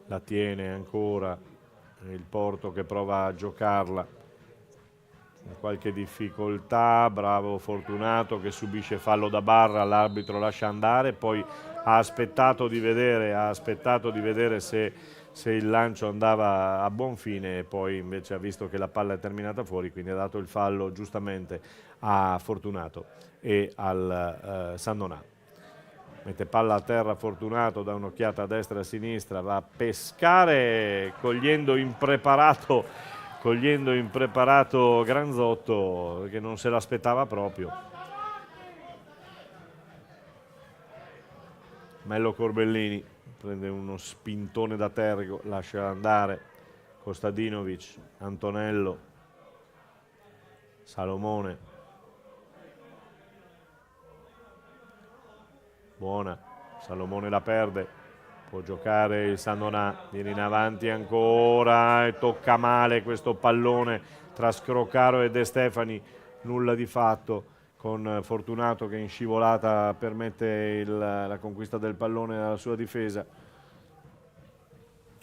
la tiene ancora il Porto che prova a giocarla con qualche difficoltà, bravo Fortunato che subisce fallo da Barra, l'arbitro lascia andare, poi ha aspettato di vedere se se il lancio andava a buon fine, e poi invece ha visto che la palla è terminata fuori, quindi ha dato il fallo giustamente a Fortunato e al Sandonà. Mette palla a terra Fortunato, dà un'occhiata a destra e a sinistra, va a pescare cogliendo impreparato Granzotto, che non se l'aspettava proprio. Mello Corbellini prende uno spintone da tergo, lascia andare Kostadinovic, Antonello, Salomone. Buona, Salomone la perde, può giocare il Sandonà, viene in avanti ancora e tocca male questo pallone tra Scrocaro e De Stefani, nulla di fatto, con Fortunato che in scivolata permette la conquista del pallone alla sua difesa.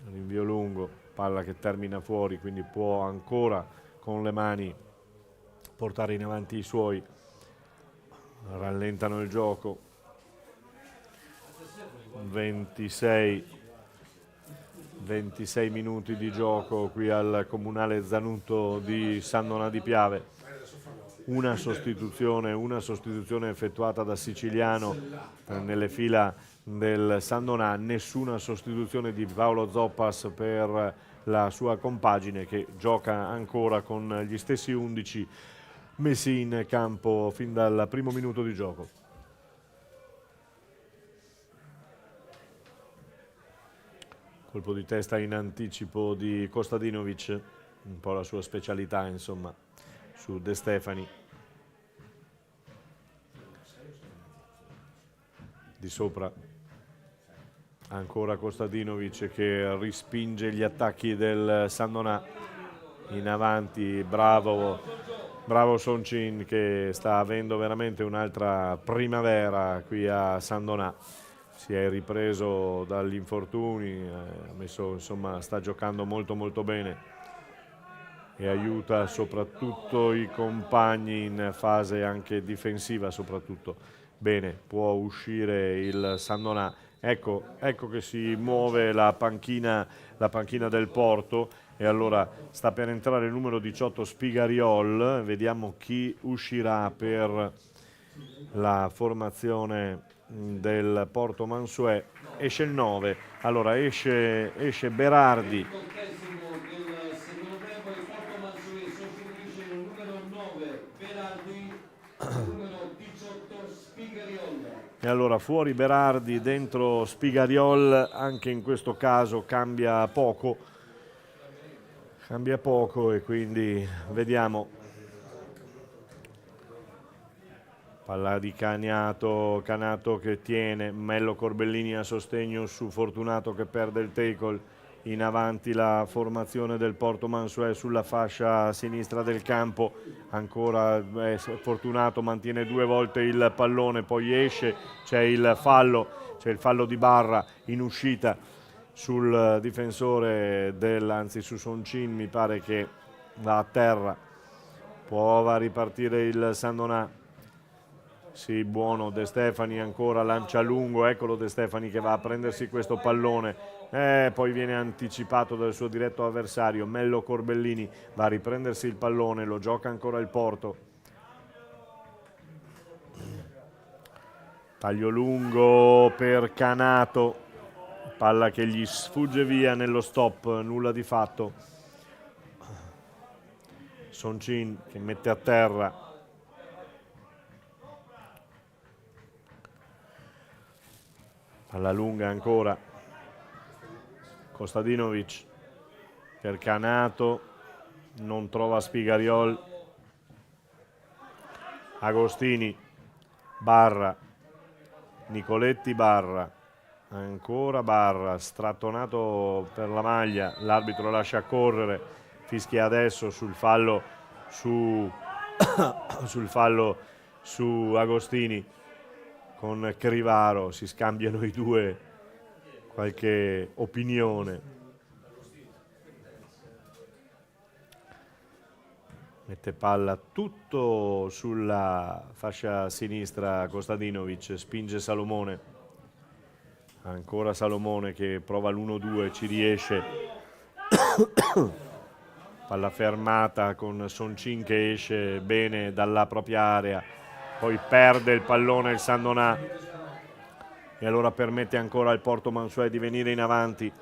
Rinvio lungo, palla che termina fuori, quindi può ancora con le mani portare in avanti i suoi. Rallentano il gioco. 26 minuti di gioco qui al Comunale Zanutto di Sandonà di Piave. Una sostituzione effettuata da Siciliano nelle fila del Sandonà, nessuna sostituzione di Paolo Zoppas per la sua compagine, che gioca ancora con gli stessi 11 messi in campo fin dal primo minuto di gioco. Colpo di testa in anticipo di Kostadinovic, un po' la sua specialità, insomma, su De Stefani. Di sopra ancora Kostadinovic che rispinge gli attacchi del Sandonà. In avanti, bravo Soncin, che sta avendo veramente un'altra primavera qui a Sandonà. Si è ripreso dagli infortuni, insomma, sta giocando molto molto bene e aiuta soprattutto i compagni in fase anche difensiva soprattutto. Bene, può uscire il Sandonà. Ecco che si muove la panchina del Porto, e allora sta per entrare il numero 18 Spigariol. Vediamo chi uscirà per la formazione del Porto Mansuè. Esce il 9, allora esce Berardi. E allora fuori Berardi, dentro Spigariol. Anche in questo caso cambia poco, e quindi vediamo. Palla di Canato che tiene, Mello Corbellini a sostegno su Fortunato che perde il tackle. In avanti la formazione del Porto Mansuè sulla fascia sinistra del campo. Ancora Fortunato mantiene 2 volte il pallone, poi esce, c'è il fallo di Barra in uscita sul difensore anzi su Soncin, mi pare, che va a terra. Prova a ripartire il Sandonà. Sì, buono De Stefani, ancora lancia lungo, eccolo De Stefani che va a prendersi questo pallone, poi viene anticipato dal suo diretto avversario. Mello Corbellini va a riprendersi il pallone, lo gioca ancora il Porto. Taglio lungo per Canato, palla che gli sfugge via nello stop, nulla di fatto. Soncin che mette a terra. Alla lunga ancora Kostadinovic per Canato, non trova Spigariol. Agostini, Barra, Nicoletti, Barra, ancora Barra, strattonato per la maglia, l'arbitro lascia correre, fischia adesso sul fallo su Agostini con Crivaro, si scambiano i due qualche opinione. Mette palla tutto sulla fascia sinistra Kostadinovic, spinge Salomone. Ancora Salomone che prova l'1-2, ci riesce. Palla fermata con Soncin che esce bene dalla propria area, poi perde il pallone il Sandonà e allora permette ancora al Porto Mansuet di venire in avanti.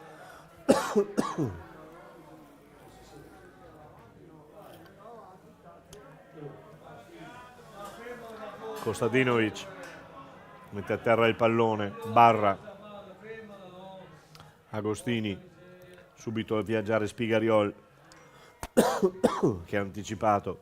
Kostadinovic mette a terra il pallone, Barra, Agostini, subito a viaggiare Spigariol che ha anticipato.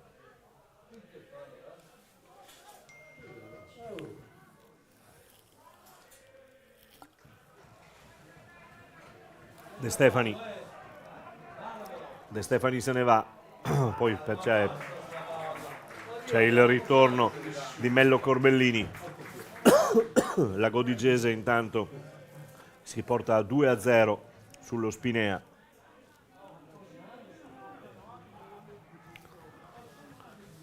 De Stefani se ne va, poi c'è il ritorno di Mello Corbellini. La Godigese intanto si porta a 2-0 sullo Spinea.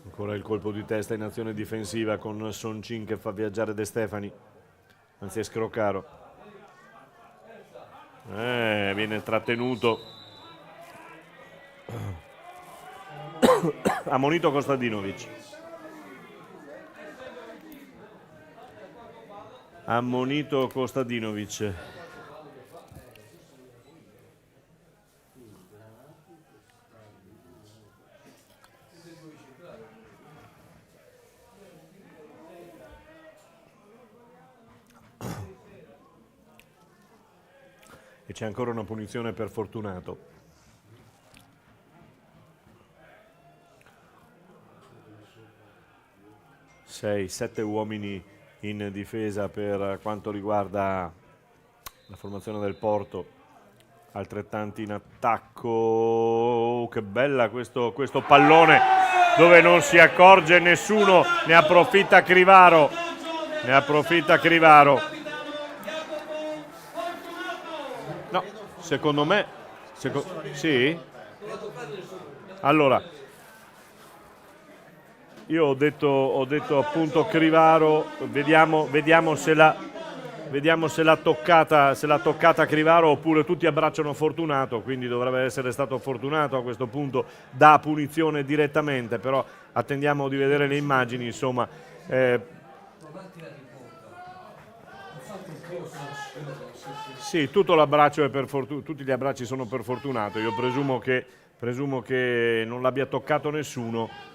Ancora il colpo di testa in azione difensiva con Soncin che fa viaggiare De Stefani, anzi è Scrocaro. Viene trattenuto. Ammonito Kostadinovic. Ammonito Kostadinovic. E c'è ancora una punizione per Fortunato. Sei, 7 uomini in difesa per quanto riguarda la formazione del Porto, altrettanti in attacco. Che bella questo pallone dove non si accorge nessuno, ne approfitta Crivaro. No, secondo me sì? Allora, io ho detto appunto Crivaro, vediamo se l'ha toccata Crivaro oppure tutti abbracciano Fortunato, quindi dovrebbe essere stato Fortunato a questo punto da punizione direttamente, però attendiamo di vedere le immagini, insomma. Sì, tutto l'abbraccio è per tutti gli abbracci sono per Fortunato, io presumo che non l'abbia toccato nessuno.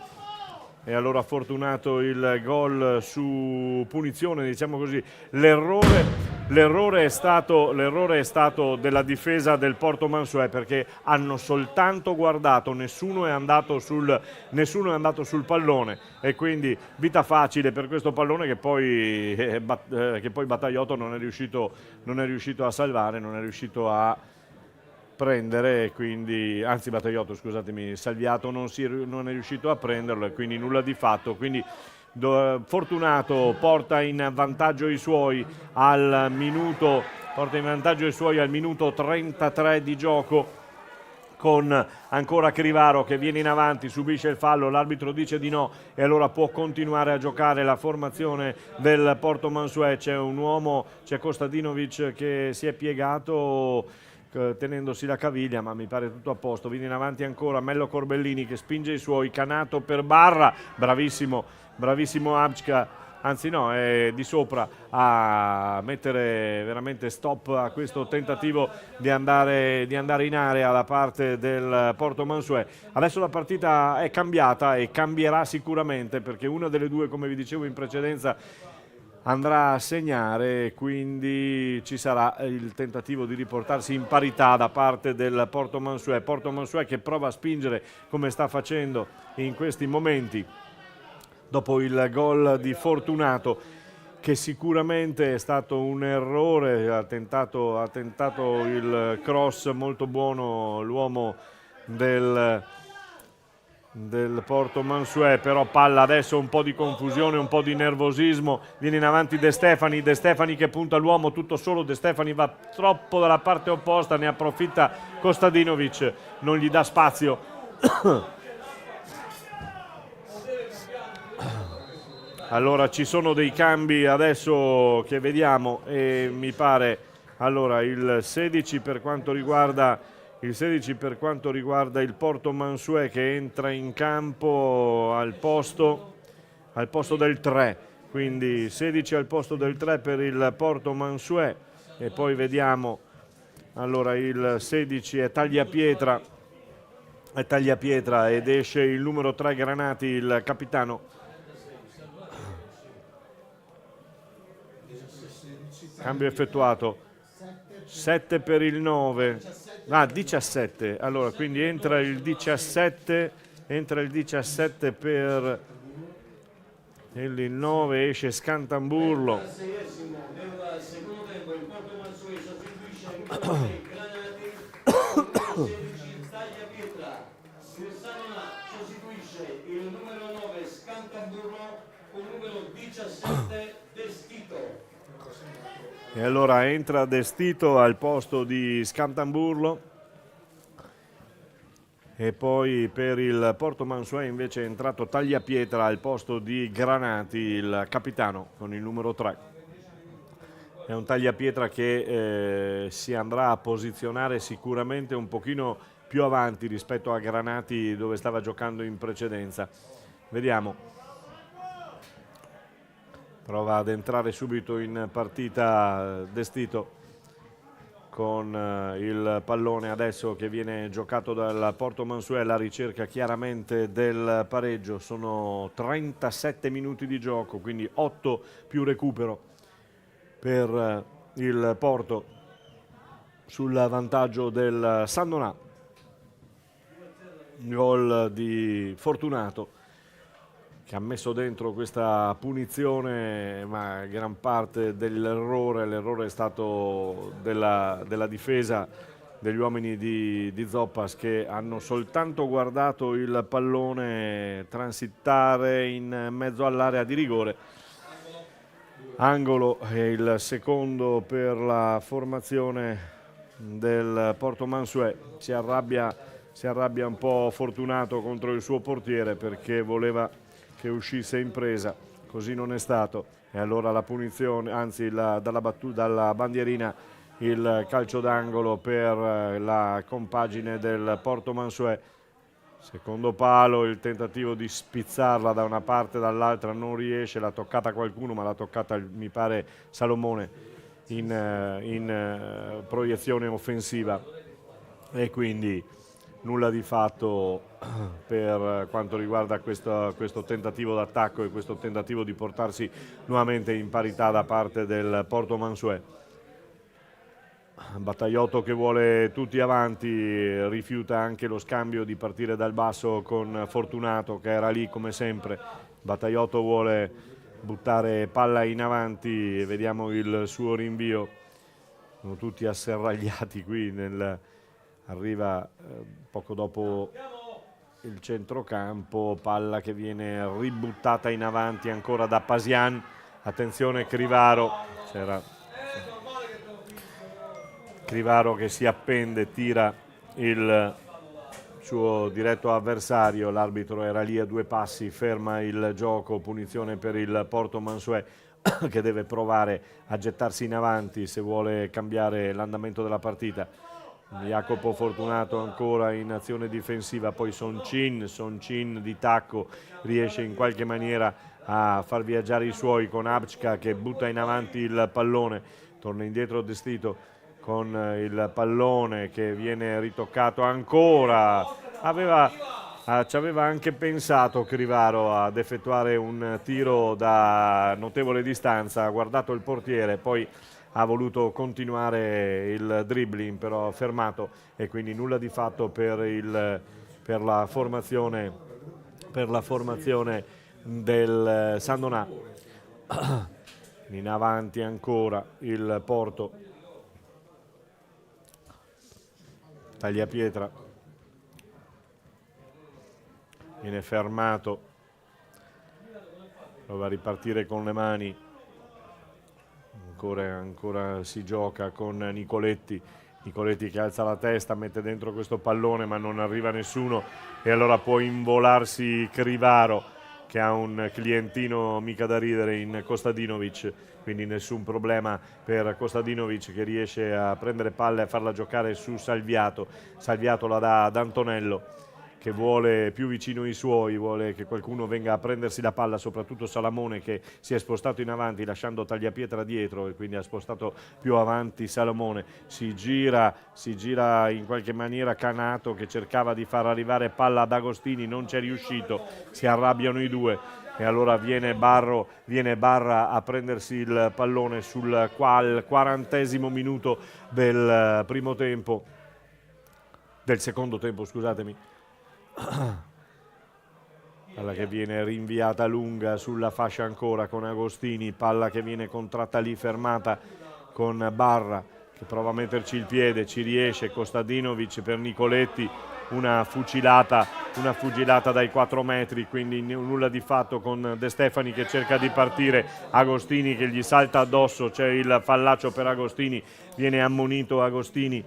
E allora Fortunato il gol su punizione, diciamo così. L'errore è stato della difesa del Porto Mansuet, perché hanno soltanto guardato, nessuno è andato sul pallone, e quindi vita facile per questo pallone che poi Battagliotto non è riuscito a salvare, non è riuscito a prendere, quindi, anzi Battagliotto, scusatemi, Salviato non è riuscito a prenderlo e quindi nulla di fatto. Quindi Fortunato porta in vantaggio i suoi al minuto 33 di gioco, con ancora Crivaro che viene in avanti, subisce il fallo, l'arbitro dice di no e allora può continuare a giocare la formazione del Porto Mansuet. C'è Kostadinovic che si è piegato tenendosi la caviglia, ma mi pare tutto a posto. Viene in avanti ancora Mello Corbellini che spinge i suoi, Canato per Barra, bravissimo Abčka, anzi no, è di sopra a mettere veramente stop a questo tentativo di andare in area da parte del Porto Mansuet. Adesso la partita è cambiata e cambierà sicuramente, perché una delle due, come vi dicevo in precedenza, andrà a segnare, quindi ci sarà il tentativo di riportarsi in parità da parte del Porto Mansuet che prova a spingere come sta facendo in questi momenti dopo il gol di Fortunato, che sicuramente è stato un errore. Ha tentato il cross molto buono l'uomo del Porto Mansuet, però palla adesso, un po' di confusione, un po' di nervosismo. Viene in avanti De Stefani che punta l'uomo tutto solo. De Stefani va troppo dalla parte opposta, ne approfitta Kostadinovic, non gli dà spazio. Allora ci sono dei cambi adesso che vediamo e mi pare Allora il 16 per quanto riguarda il Porto Mansuè, che entra in campo al posto del 3, quindi 16 al posto del 3 per il Porto Mansuè. E poi vediamo, allora il 16 è Tagliapietra ed esce il numero 3 Granati, il capitano. Cambio effettuato. 7 per il 9, 17, allora quindi entra il 17 per il 9, esce Scantamburlo. Il numero 9 Scantamburlo con numero 17 Destito. E allora entra Destito al posto di Scantamburlo. E poi per il Porto Mansuè invece è entrato Tagliapietra al posto di Granati, il capitano, con il numero 3. È un Tagliapietra che si andrà a posizionare sicuramente un pochino più avanti rispetto a Granati, dove stava giocando in precedenza. Vediamo. Prova ad entrare subito in partita Destito con il pallone adesso che viene giocato dal Porto Mansuè, la ricerca chiaramente del pareggio. Sono 37 minuti di gioco, quindi 8 più recupero per il Porto sul vantaggio del Sandonà. Gol di Fortunato, che ha messo dentro questa punizione, ma gran parte l'errore è stato della difesa degli uomini di Zoppas, che hanno soltanto guardato il pallone transitare in mezzo all'area di rigore. Angolo è il secondo per la formazione del Porto Mansuè. Si arrabbia un po' Fortunato contro il suo portiere, perché voleva che uscisse in presa, così non è stato, e allora la punizione, anzi dalla bandierina il calcio d'angolo per la compagine del Porto Mansuè. Secondo palo, il tentativo di spizzarla da una parte e dall'altra non riesce, l'ha toccata qualcuno, ma l'ha toccata mi pare Salomone in proiezione offensiva, e quindi nulla di fatto per quanto riguarda questo tentativo d'attacco e questo tentativo di portarsi nuovamente in parità da parte del Porto Mansuè. Battagliotto che vuole tutti avanti, rifiuta anche lo scambio di partire dal basso con Fortunato, che era lì come sempre. Battagliotto vuole buttare palla in avanti, vediamo il suo rinvio. Sono tutti asserragliati qui, arriva poco dopo il centrocampo, palla che viene ributtata in avanti ancora da Pasian. Attenzione Crivaro, c'era Crivaro che si appende, tira il suo diretto avversario, l'arbitro era lì a 2 passi, ferma il gioco, punizione per il Porto Mansuè, che deve provare a gettarsi in avanti se vuole cambiare l'andamento della partita. Jacopo Fortunato ancora in azione difensiva, poi Soncin di tacco riesce in qualche maniera a far viaggiare i suoi, con Abčka che butta in avanti il pallone, torna indietro Destito con il pallone che viene ritoccato ancora. Ci aveva anche pensato Crivaro ad effettuare un tiro da notevole distanza, ha guardato il portiere, poi ha voluto continuare il dribbling, però fermato, e quindi nulla di fatto per la formazione del Sandonà. In avanti ancora il Porto. Tagliapietra viene fermato, prova a ripartire con le mani, ancora si gioca con Nicoletti che alza la testa, mette dentro questo pallone ma non arriva nessuno, e allora può involarsi Crivaro che ha un clientino mica da ridere in Kostadinovic, quindi nessun problema per Kostadinovic, che riesce a prendere palla e a farla giocare su Salviato. Salviato la dà ad Antonello, che vuole più vicino i suoi, vuole che qualcuno venga a prendersi la palla, soprattutto Salamone, che si è spostato in avanti lasciando Tagliapietra dietro, e quindi ha spostato più avanti Salamone. Si gira in qualche maniera Canato, che cercava di far arrivare palla ad Agostini, non c'è riuscito, si arrabbiano i due e allora viene Barra a prendersi il pallone sul 40° minuto del primo tempo, del secondo tempo, scusatemi. Palla che viene rinviata lunga sulla fascia ancora con Agostini, palla che viene contratta lì, fermata con Barra, che prova a metterci il piede, ci riesce. Kostadinovic per Nicoletti, una fucilata dai 4 metri, quindi nulla di fatto con De Stefani che cerca di partire, Agostini che gli salta addosso, c'è il fallaccio per Agostini, viene ammonito Agostini,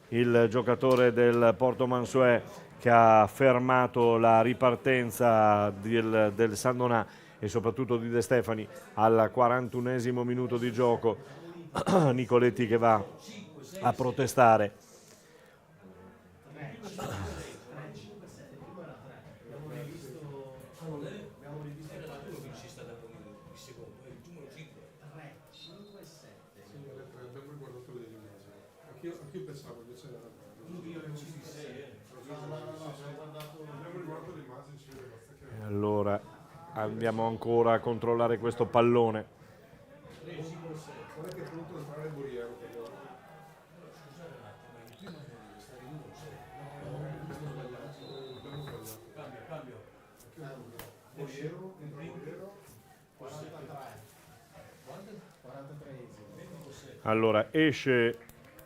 il giocatore del Porto Mansuè, che ha fermato la ripartenza del Sandonà e soprattutto di De Stefani al 41° minuto di gioco. Nicoletti che va a protestare. Anch'io pensavo invece era E allora andiamo ancora a controllare questo pallone. Allora esce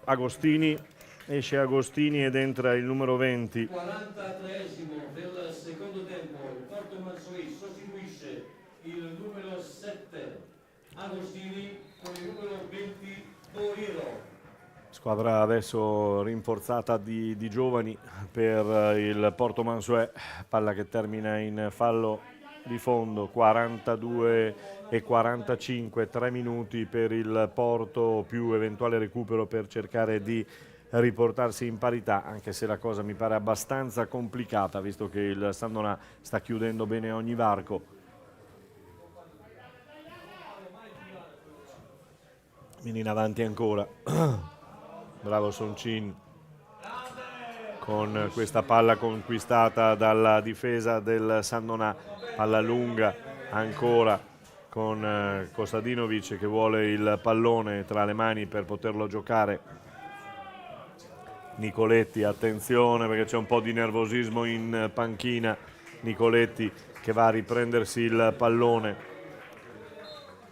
Agostini ed entra il numero 20. 43esimo del secondo tempo, il Porto Mansuè sostituisce il numero 7 Agostini con il numero 20 Toriro. Squadra adesso rinforzata di giovani per il Porto Mansuè, palla che termina in fallo di fondo, 42-45, 3 minuti per il Porto più eventuale recupero per cercare di riportarsi in parità, anche se la cosa mi pare abbastanza complicata visto che il Sandonà sta chiudendo bene ogni varco. Viene in avanti ancora. Bravo Soncin con questa palla conquistata dalla difesa del Sandonà, palla lunga ancora con Kostadinovic che vuole il pallone tra le mani per poterlo giocare. Nicoletti, attenzione perché c'è un po' di nervosismo in panchina. Nicoletti che va a riprendersi il pallone, un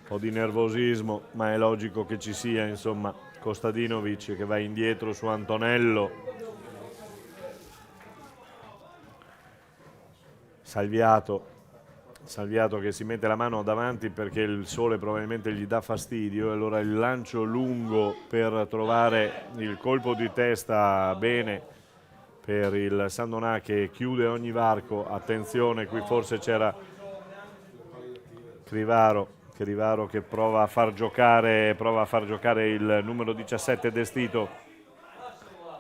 po' di nervosismo, ma è logico che ci sia, insomma. Kostadinovic che va indietro su Antonello. Salviato che si mette la mano davanti perché il sole probabilmente gli dà fastidio, e allora il lancio lungo per trovare il colpo di testa bene per il Sandonà che chiude ogni varco. Attenzione, qui forse c'era Crivaro che prova a far giocare il numero 17 Destito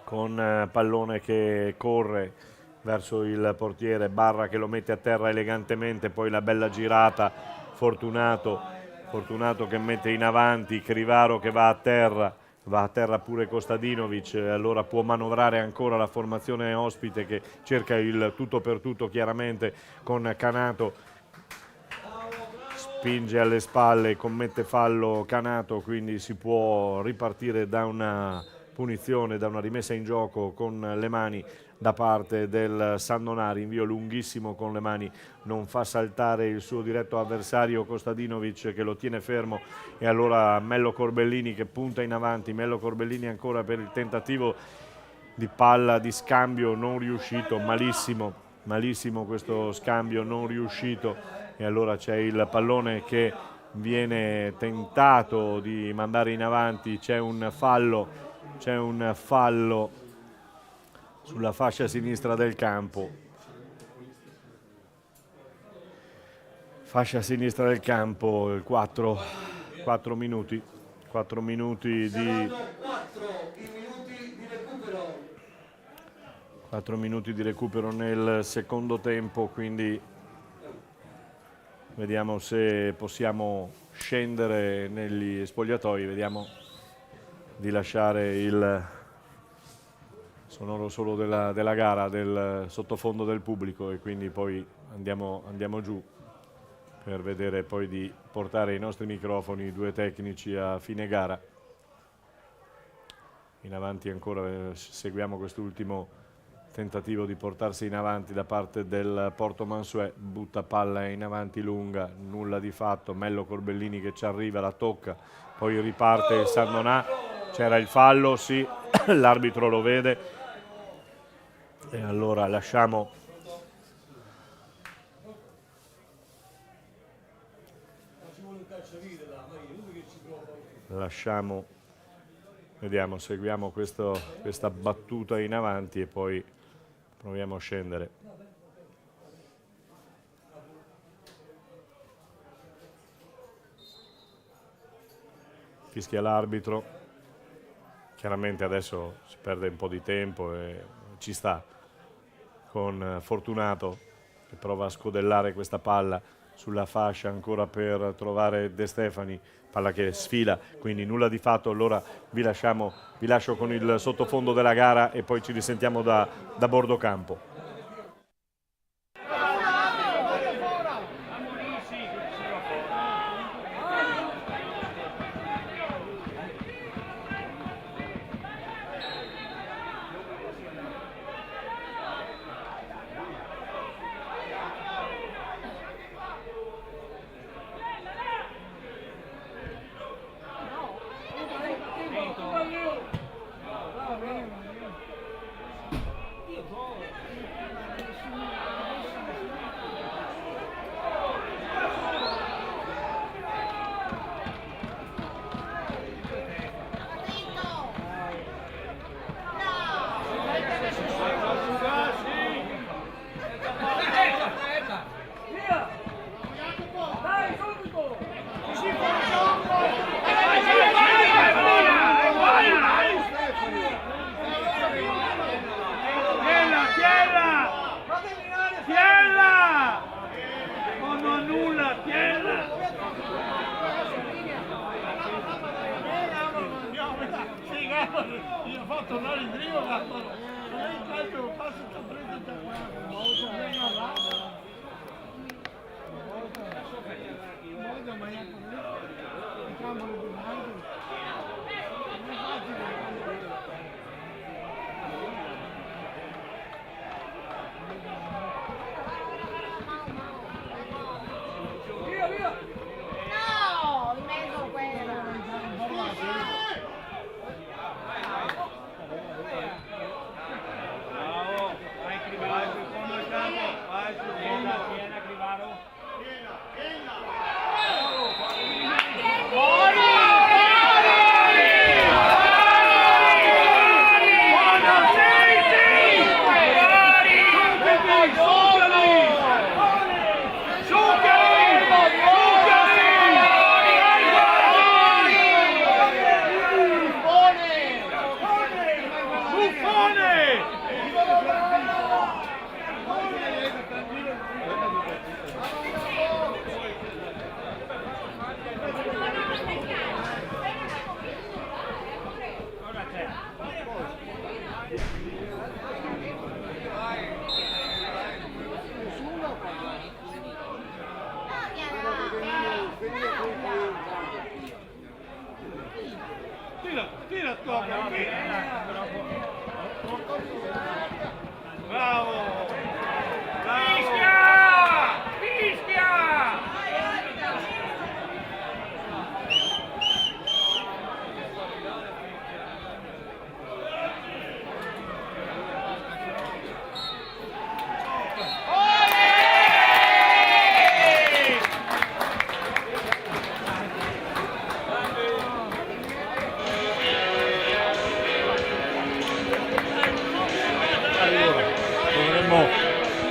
con pallone che corre verso il portiere. Barra che lo mette a terra elegantemente, poi la bella girata, Fortunato che mette in avanti, Crivaro che va a terra pure Kostadinovic, allora può manovrare ancora la formazione ospite che cerca il tutto per tutto chiaramente con Canato. Spinge alle spalle, commette fallo Canato, quindi si può ripartire da una punizione, da una rimessa in gioco con le mani da parte del Sandonà. Rinvio lunghissimo con le mani, non fa saltare il suo diretto avversario Kostadinovic che lo tiene fermo, e allora Mello Corbellini che punta in avanti. Mello Corbellini ancora per il tentativo di palla di scambio non riuscito, malissimo questo scambio non riuscito, e allora c'è il pallone che viene tentato di mandare in avanti. C'è un fallo sulla fascia sinistra del campo. fascia sinistra del campo, 4 minuti. 4 minuti di 4 minuti di recupero nel secondo tempo, quindi vediamo se possiamo scendere negli spogliatoi, vediamo di lasciare il sonoro solo della gara, del sottofondo del pubblico, e quindi poi andiamo giù per vedere poi di portare i nostri microfoni, 2 tecnici a fine gara. In avanti ancora, seguiamo quest'ultimo tentativo di portarsi in avanti da parte del Porto Mansuè, butta palla in avanti lunga, nulla di fatto, Mello Corbellini che ci arriva, la tocca, poi riparte il San Donà, c'era il fallo, sì, l'arbitro lo vede, e allora lasciamo vediamo, seguiamo questa battuta in avanti e poi proviamo a scendere. Fischia l'arbitro, chiaramente adesso si perde un po' di tempo e ci sta con Fortunato che prova a scodellare questa palla sulla fascia ancora per trovare De Stefani, palla che sfila, quindi nulla di fatto. Allora vi lascio con il sottofondo della gara e poi ci risentiamo da bordo campo.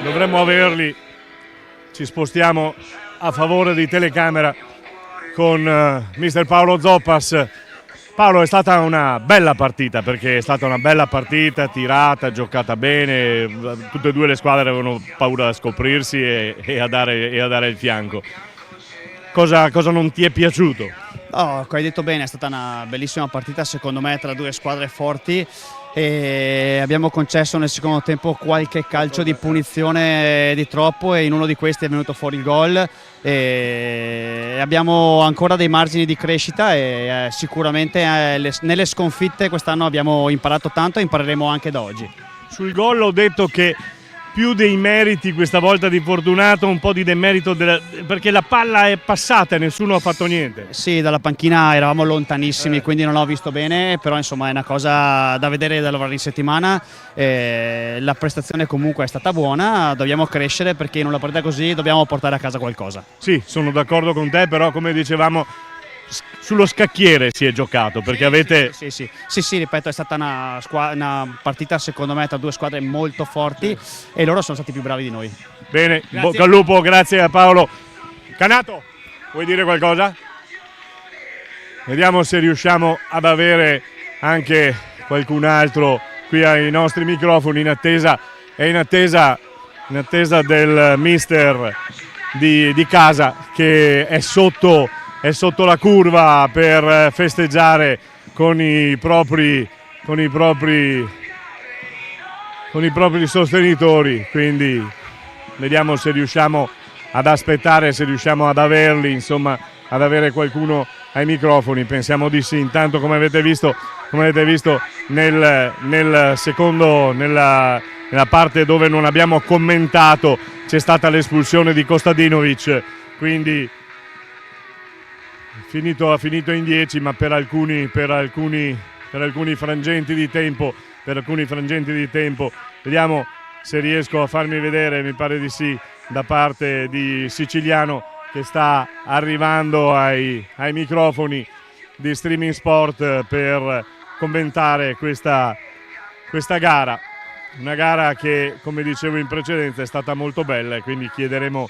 Dovremmo averli, ci spostiamo a favore di telecamera con mister Paolo Zoppas. Paolo, è stata una bella partita, perché è stata una bella partita, tirata, giocata bene, tutte e due le squadre avevano paura a scoprirsi e a dare il fianco. Cosa non ti è piaciuto? No, come hai detto bene, è stata una bellissima partita secondo me tra due squadre forti e abbiamo concesso nel secondo tempo qualche calcio di punizione di troppo e in uno di questi è venuto fuori il gol e abbiamo ancora dei margini di crescita e sicuramente nelle sconfitte quest'anno abbiamo imparato tanto e impareremo anche da oggi. Sul gol ho detto che più dei meriti questa volta di Fortunato, un po' di demerito perché la palla è passata e nessuno ha fatto niente. Sì, dalla panchina eravamo lontanissimi, quindi non l'ho visto bene, però insomma è una cosa da vedere e da lavorare in settimana. La prestazione comunque è stata buona, dobbiamo crescere perché in una partita così dobbiamo portare a casa qualcosa. Sì, sono d'accordo con te, però come dicevamo sullo scacchiere si è giocato, perché avete... Sì, ripeto, è stata una partita secondo me tra due squadre molto forti e loro sono stati più bravi di noi. Bene, bocca al lupo, grazie a Paolo. Canato, vuoi dire qualcosa? Vediamo se riusciamo ad avere anche qualcun altro qui ai nostri microfoni in attesa del mister di casa che è sotto la curva per festeggiare con i propri sostenitori, quindi vediamo se riusciamo ad aspettare, se riusciamo ad averli, insomma ad avere qualcuno ai microfoni. Pensiamo di sì. Intanto, come avete visto nel secondo, nella parte dove non abbiamo commentato, c'è stata l'espulsione di Kostadinovic, quindi ha finito in 10, ma per alcuni frangenti di tempo, vediamo se riesco a farmi vedere, mi pare di sì, da parte di Siciliano che sta arrivando ai microfoni di Streaming Sport per commentare questa gara. Una gara che, come dicevo in precedenza, è stata molto bella e quindi chiederemo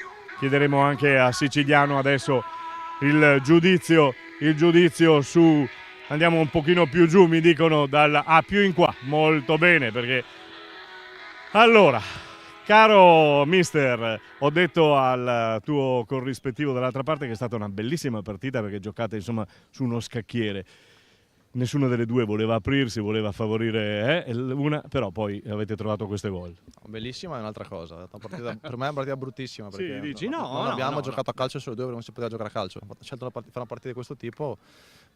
anche a Siciliano adesso il giudizio su... Andiamo un pochino più giù, mi dicono più in qua, molto bene, perché allora, caro mister, ho detto al tuo corrispettivo dall'altra parte che è stata una bellissima partita perché giocate insomma su uno scacchiere. Nessuna delle due voleva aprirsi, voleva favorire una, però poi avete trovato questo gol. Bellissima è un'altra cosa, per me è una partita bruttissima perché sì, dici, non abbiamo giocato a calcio solo due perché non si poteva giocare a calcio. Abbiamo scelto di fare una partita di questo tipo,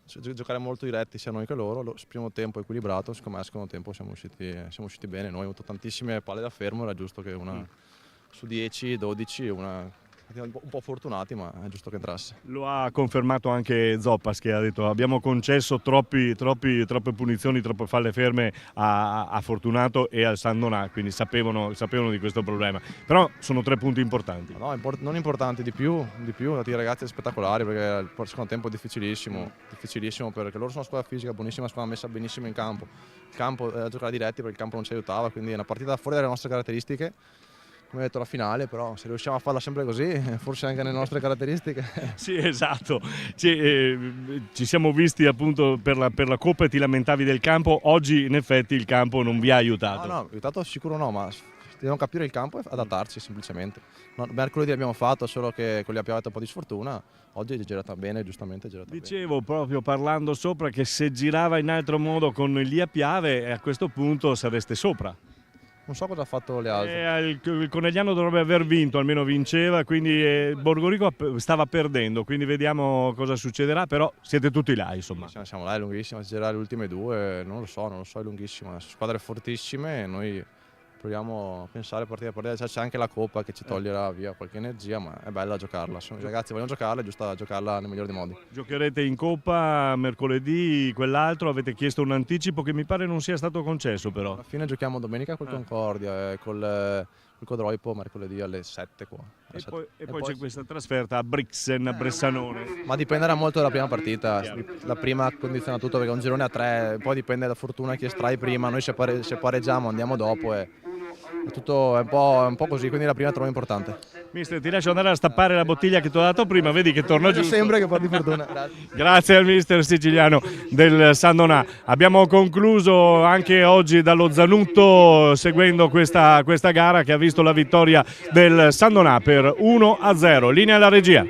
giocare molto diretti sia noi che loro. Lo primo tempo equilibrato, secondo me al secondo tempo siamo usciti bene. Noi abbiamo avuto tantissime palle da fermo, era giusto che una su 10, 12, una un po' fortunati, ma è giusto che entrasse. Lo ha confermato anche Zoppas, che ha detto abbiamo concesso troppe punizioni, troppe falle ferme a Fortunato e al San Donà, quindi sapevano di questo problema. Però sono 3 punti importanti. No, non importanti, di più, i ragazzi spettacolari, perché il secondo tempo è difficilissimo perché loro sono una squadra fisica buonissima, squadra messa benissimo in campo. Il campo era giocare diretti perché il campo non ci aiutava, quindi è una partita fuori dalle nostre caratteristiche. Come ho detto, la finale, però se riusciamo a farla sempre così, forse anche nelle nostre caratteristiche. Sì, esatto. Ci siamo visti appunto per la Coppa e ti lamentavi del campo. Oggi in effetti il campo non vi ha aiutato. No, aiutato sicuro no, ma dobbiamo capire il campo e adattarci semplicemente. Mercoledì abbiamo fatto, solo che con gli Piave un po' di sfortuna. Oggi è girata bene, giustamente è girata bene. Dicevo proprio parlando sopra che se girava in altro modo con gli Piave a questo punto sareste sopra. Non so cosa ha fatto le altre. Il Conegliano dovrebbe aver vinto, almeno vinceva, quindi Borgorico stava perdendo, quindi vediamo cosa succederà, però siete tutti là, insomma. Sì, siamo là, è lunghissima, si girerà le ultime due, non lo so, è lunghissima. Sono squadre fortissime e noi proviamo a pensare partita per partita. C'è anche la Coppa che ci toglierà via qualche energia, ma è bella giocarla. I ragazzi vogliono giocarla, è giusto giocarla nel migliore dei modi. Giocherete in Coppa mercoledì, quell'altro, avete chiesto un anticipo che mi pare non sia stato concesso però. Alla fine giochiamo domenica col Concordia e col Codroipo mercoledì alle 7 qua. E poi c'è questa trasferta a Brixen, a Bressanone. Ma dipenderà molto dalla prima partita. La prima condiziona tutto perché è un girone a 3, poi dipende da fortuna chi estrai prima. Noi se pareggiamo andiamo dopo e è un po' così, quindi la prima trovo importante. Mister, ti lascio andare a stappare la bottiglia che ti ho dato prima, vedi che torno giù. Sembra che porti fortuna. Grazie. Grazie al mister siciliano del San Donà. Abbiamo concluso anche oggi dallo Zanutto seguendo questa gara che ha visto la vittoria del San Donà per 1-0. Linea alla regia.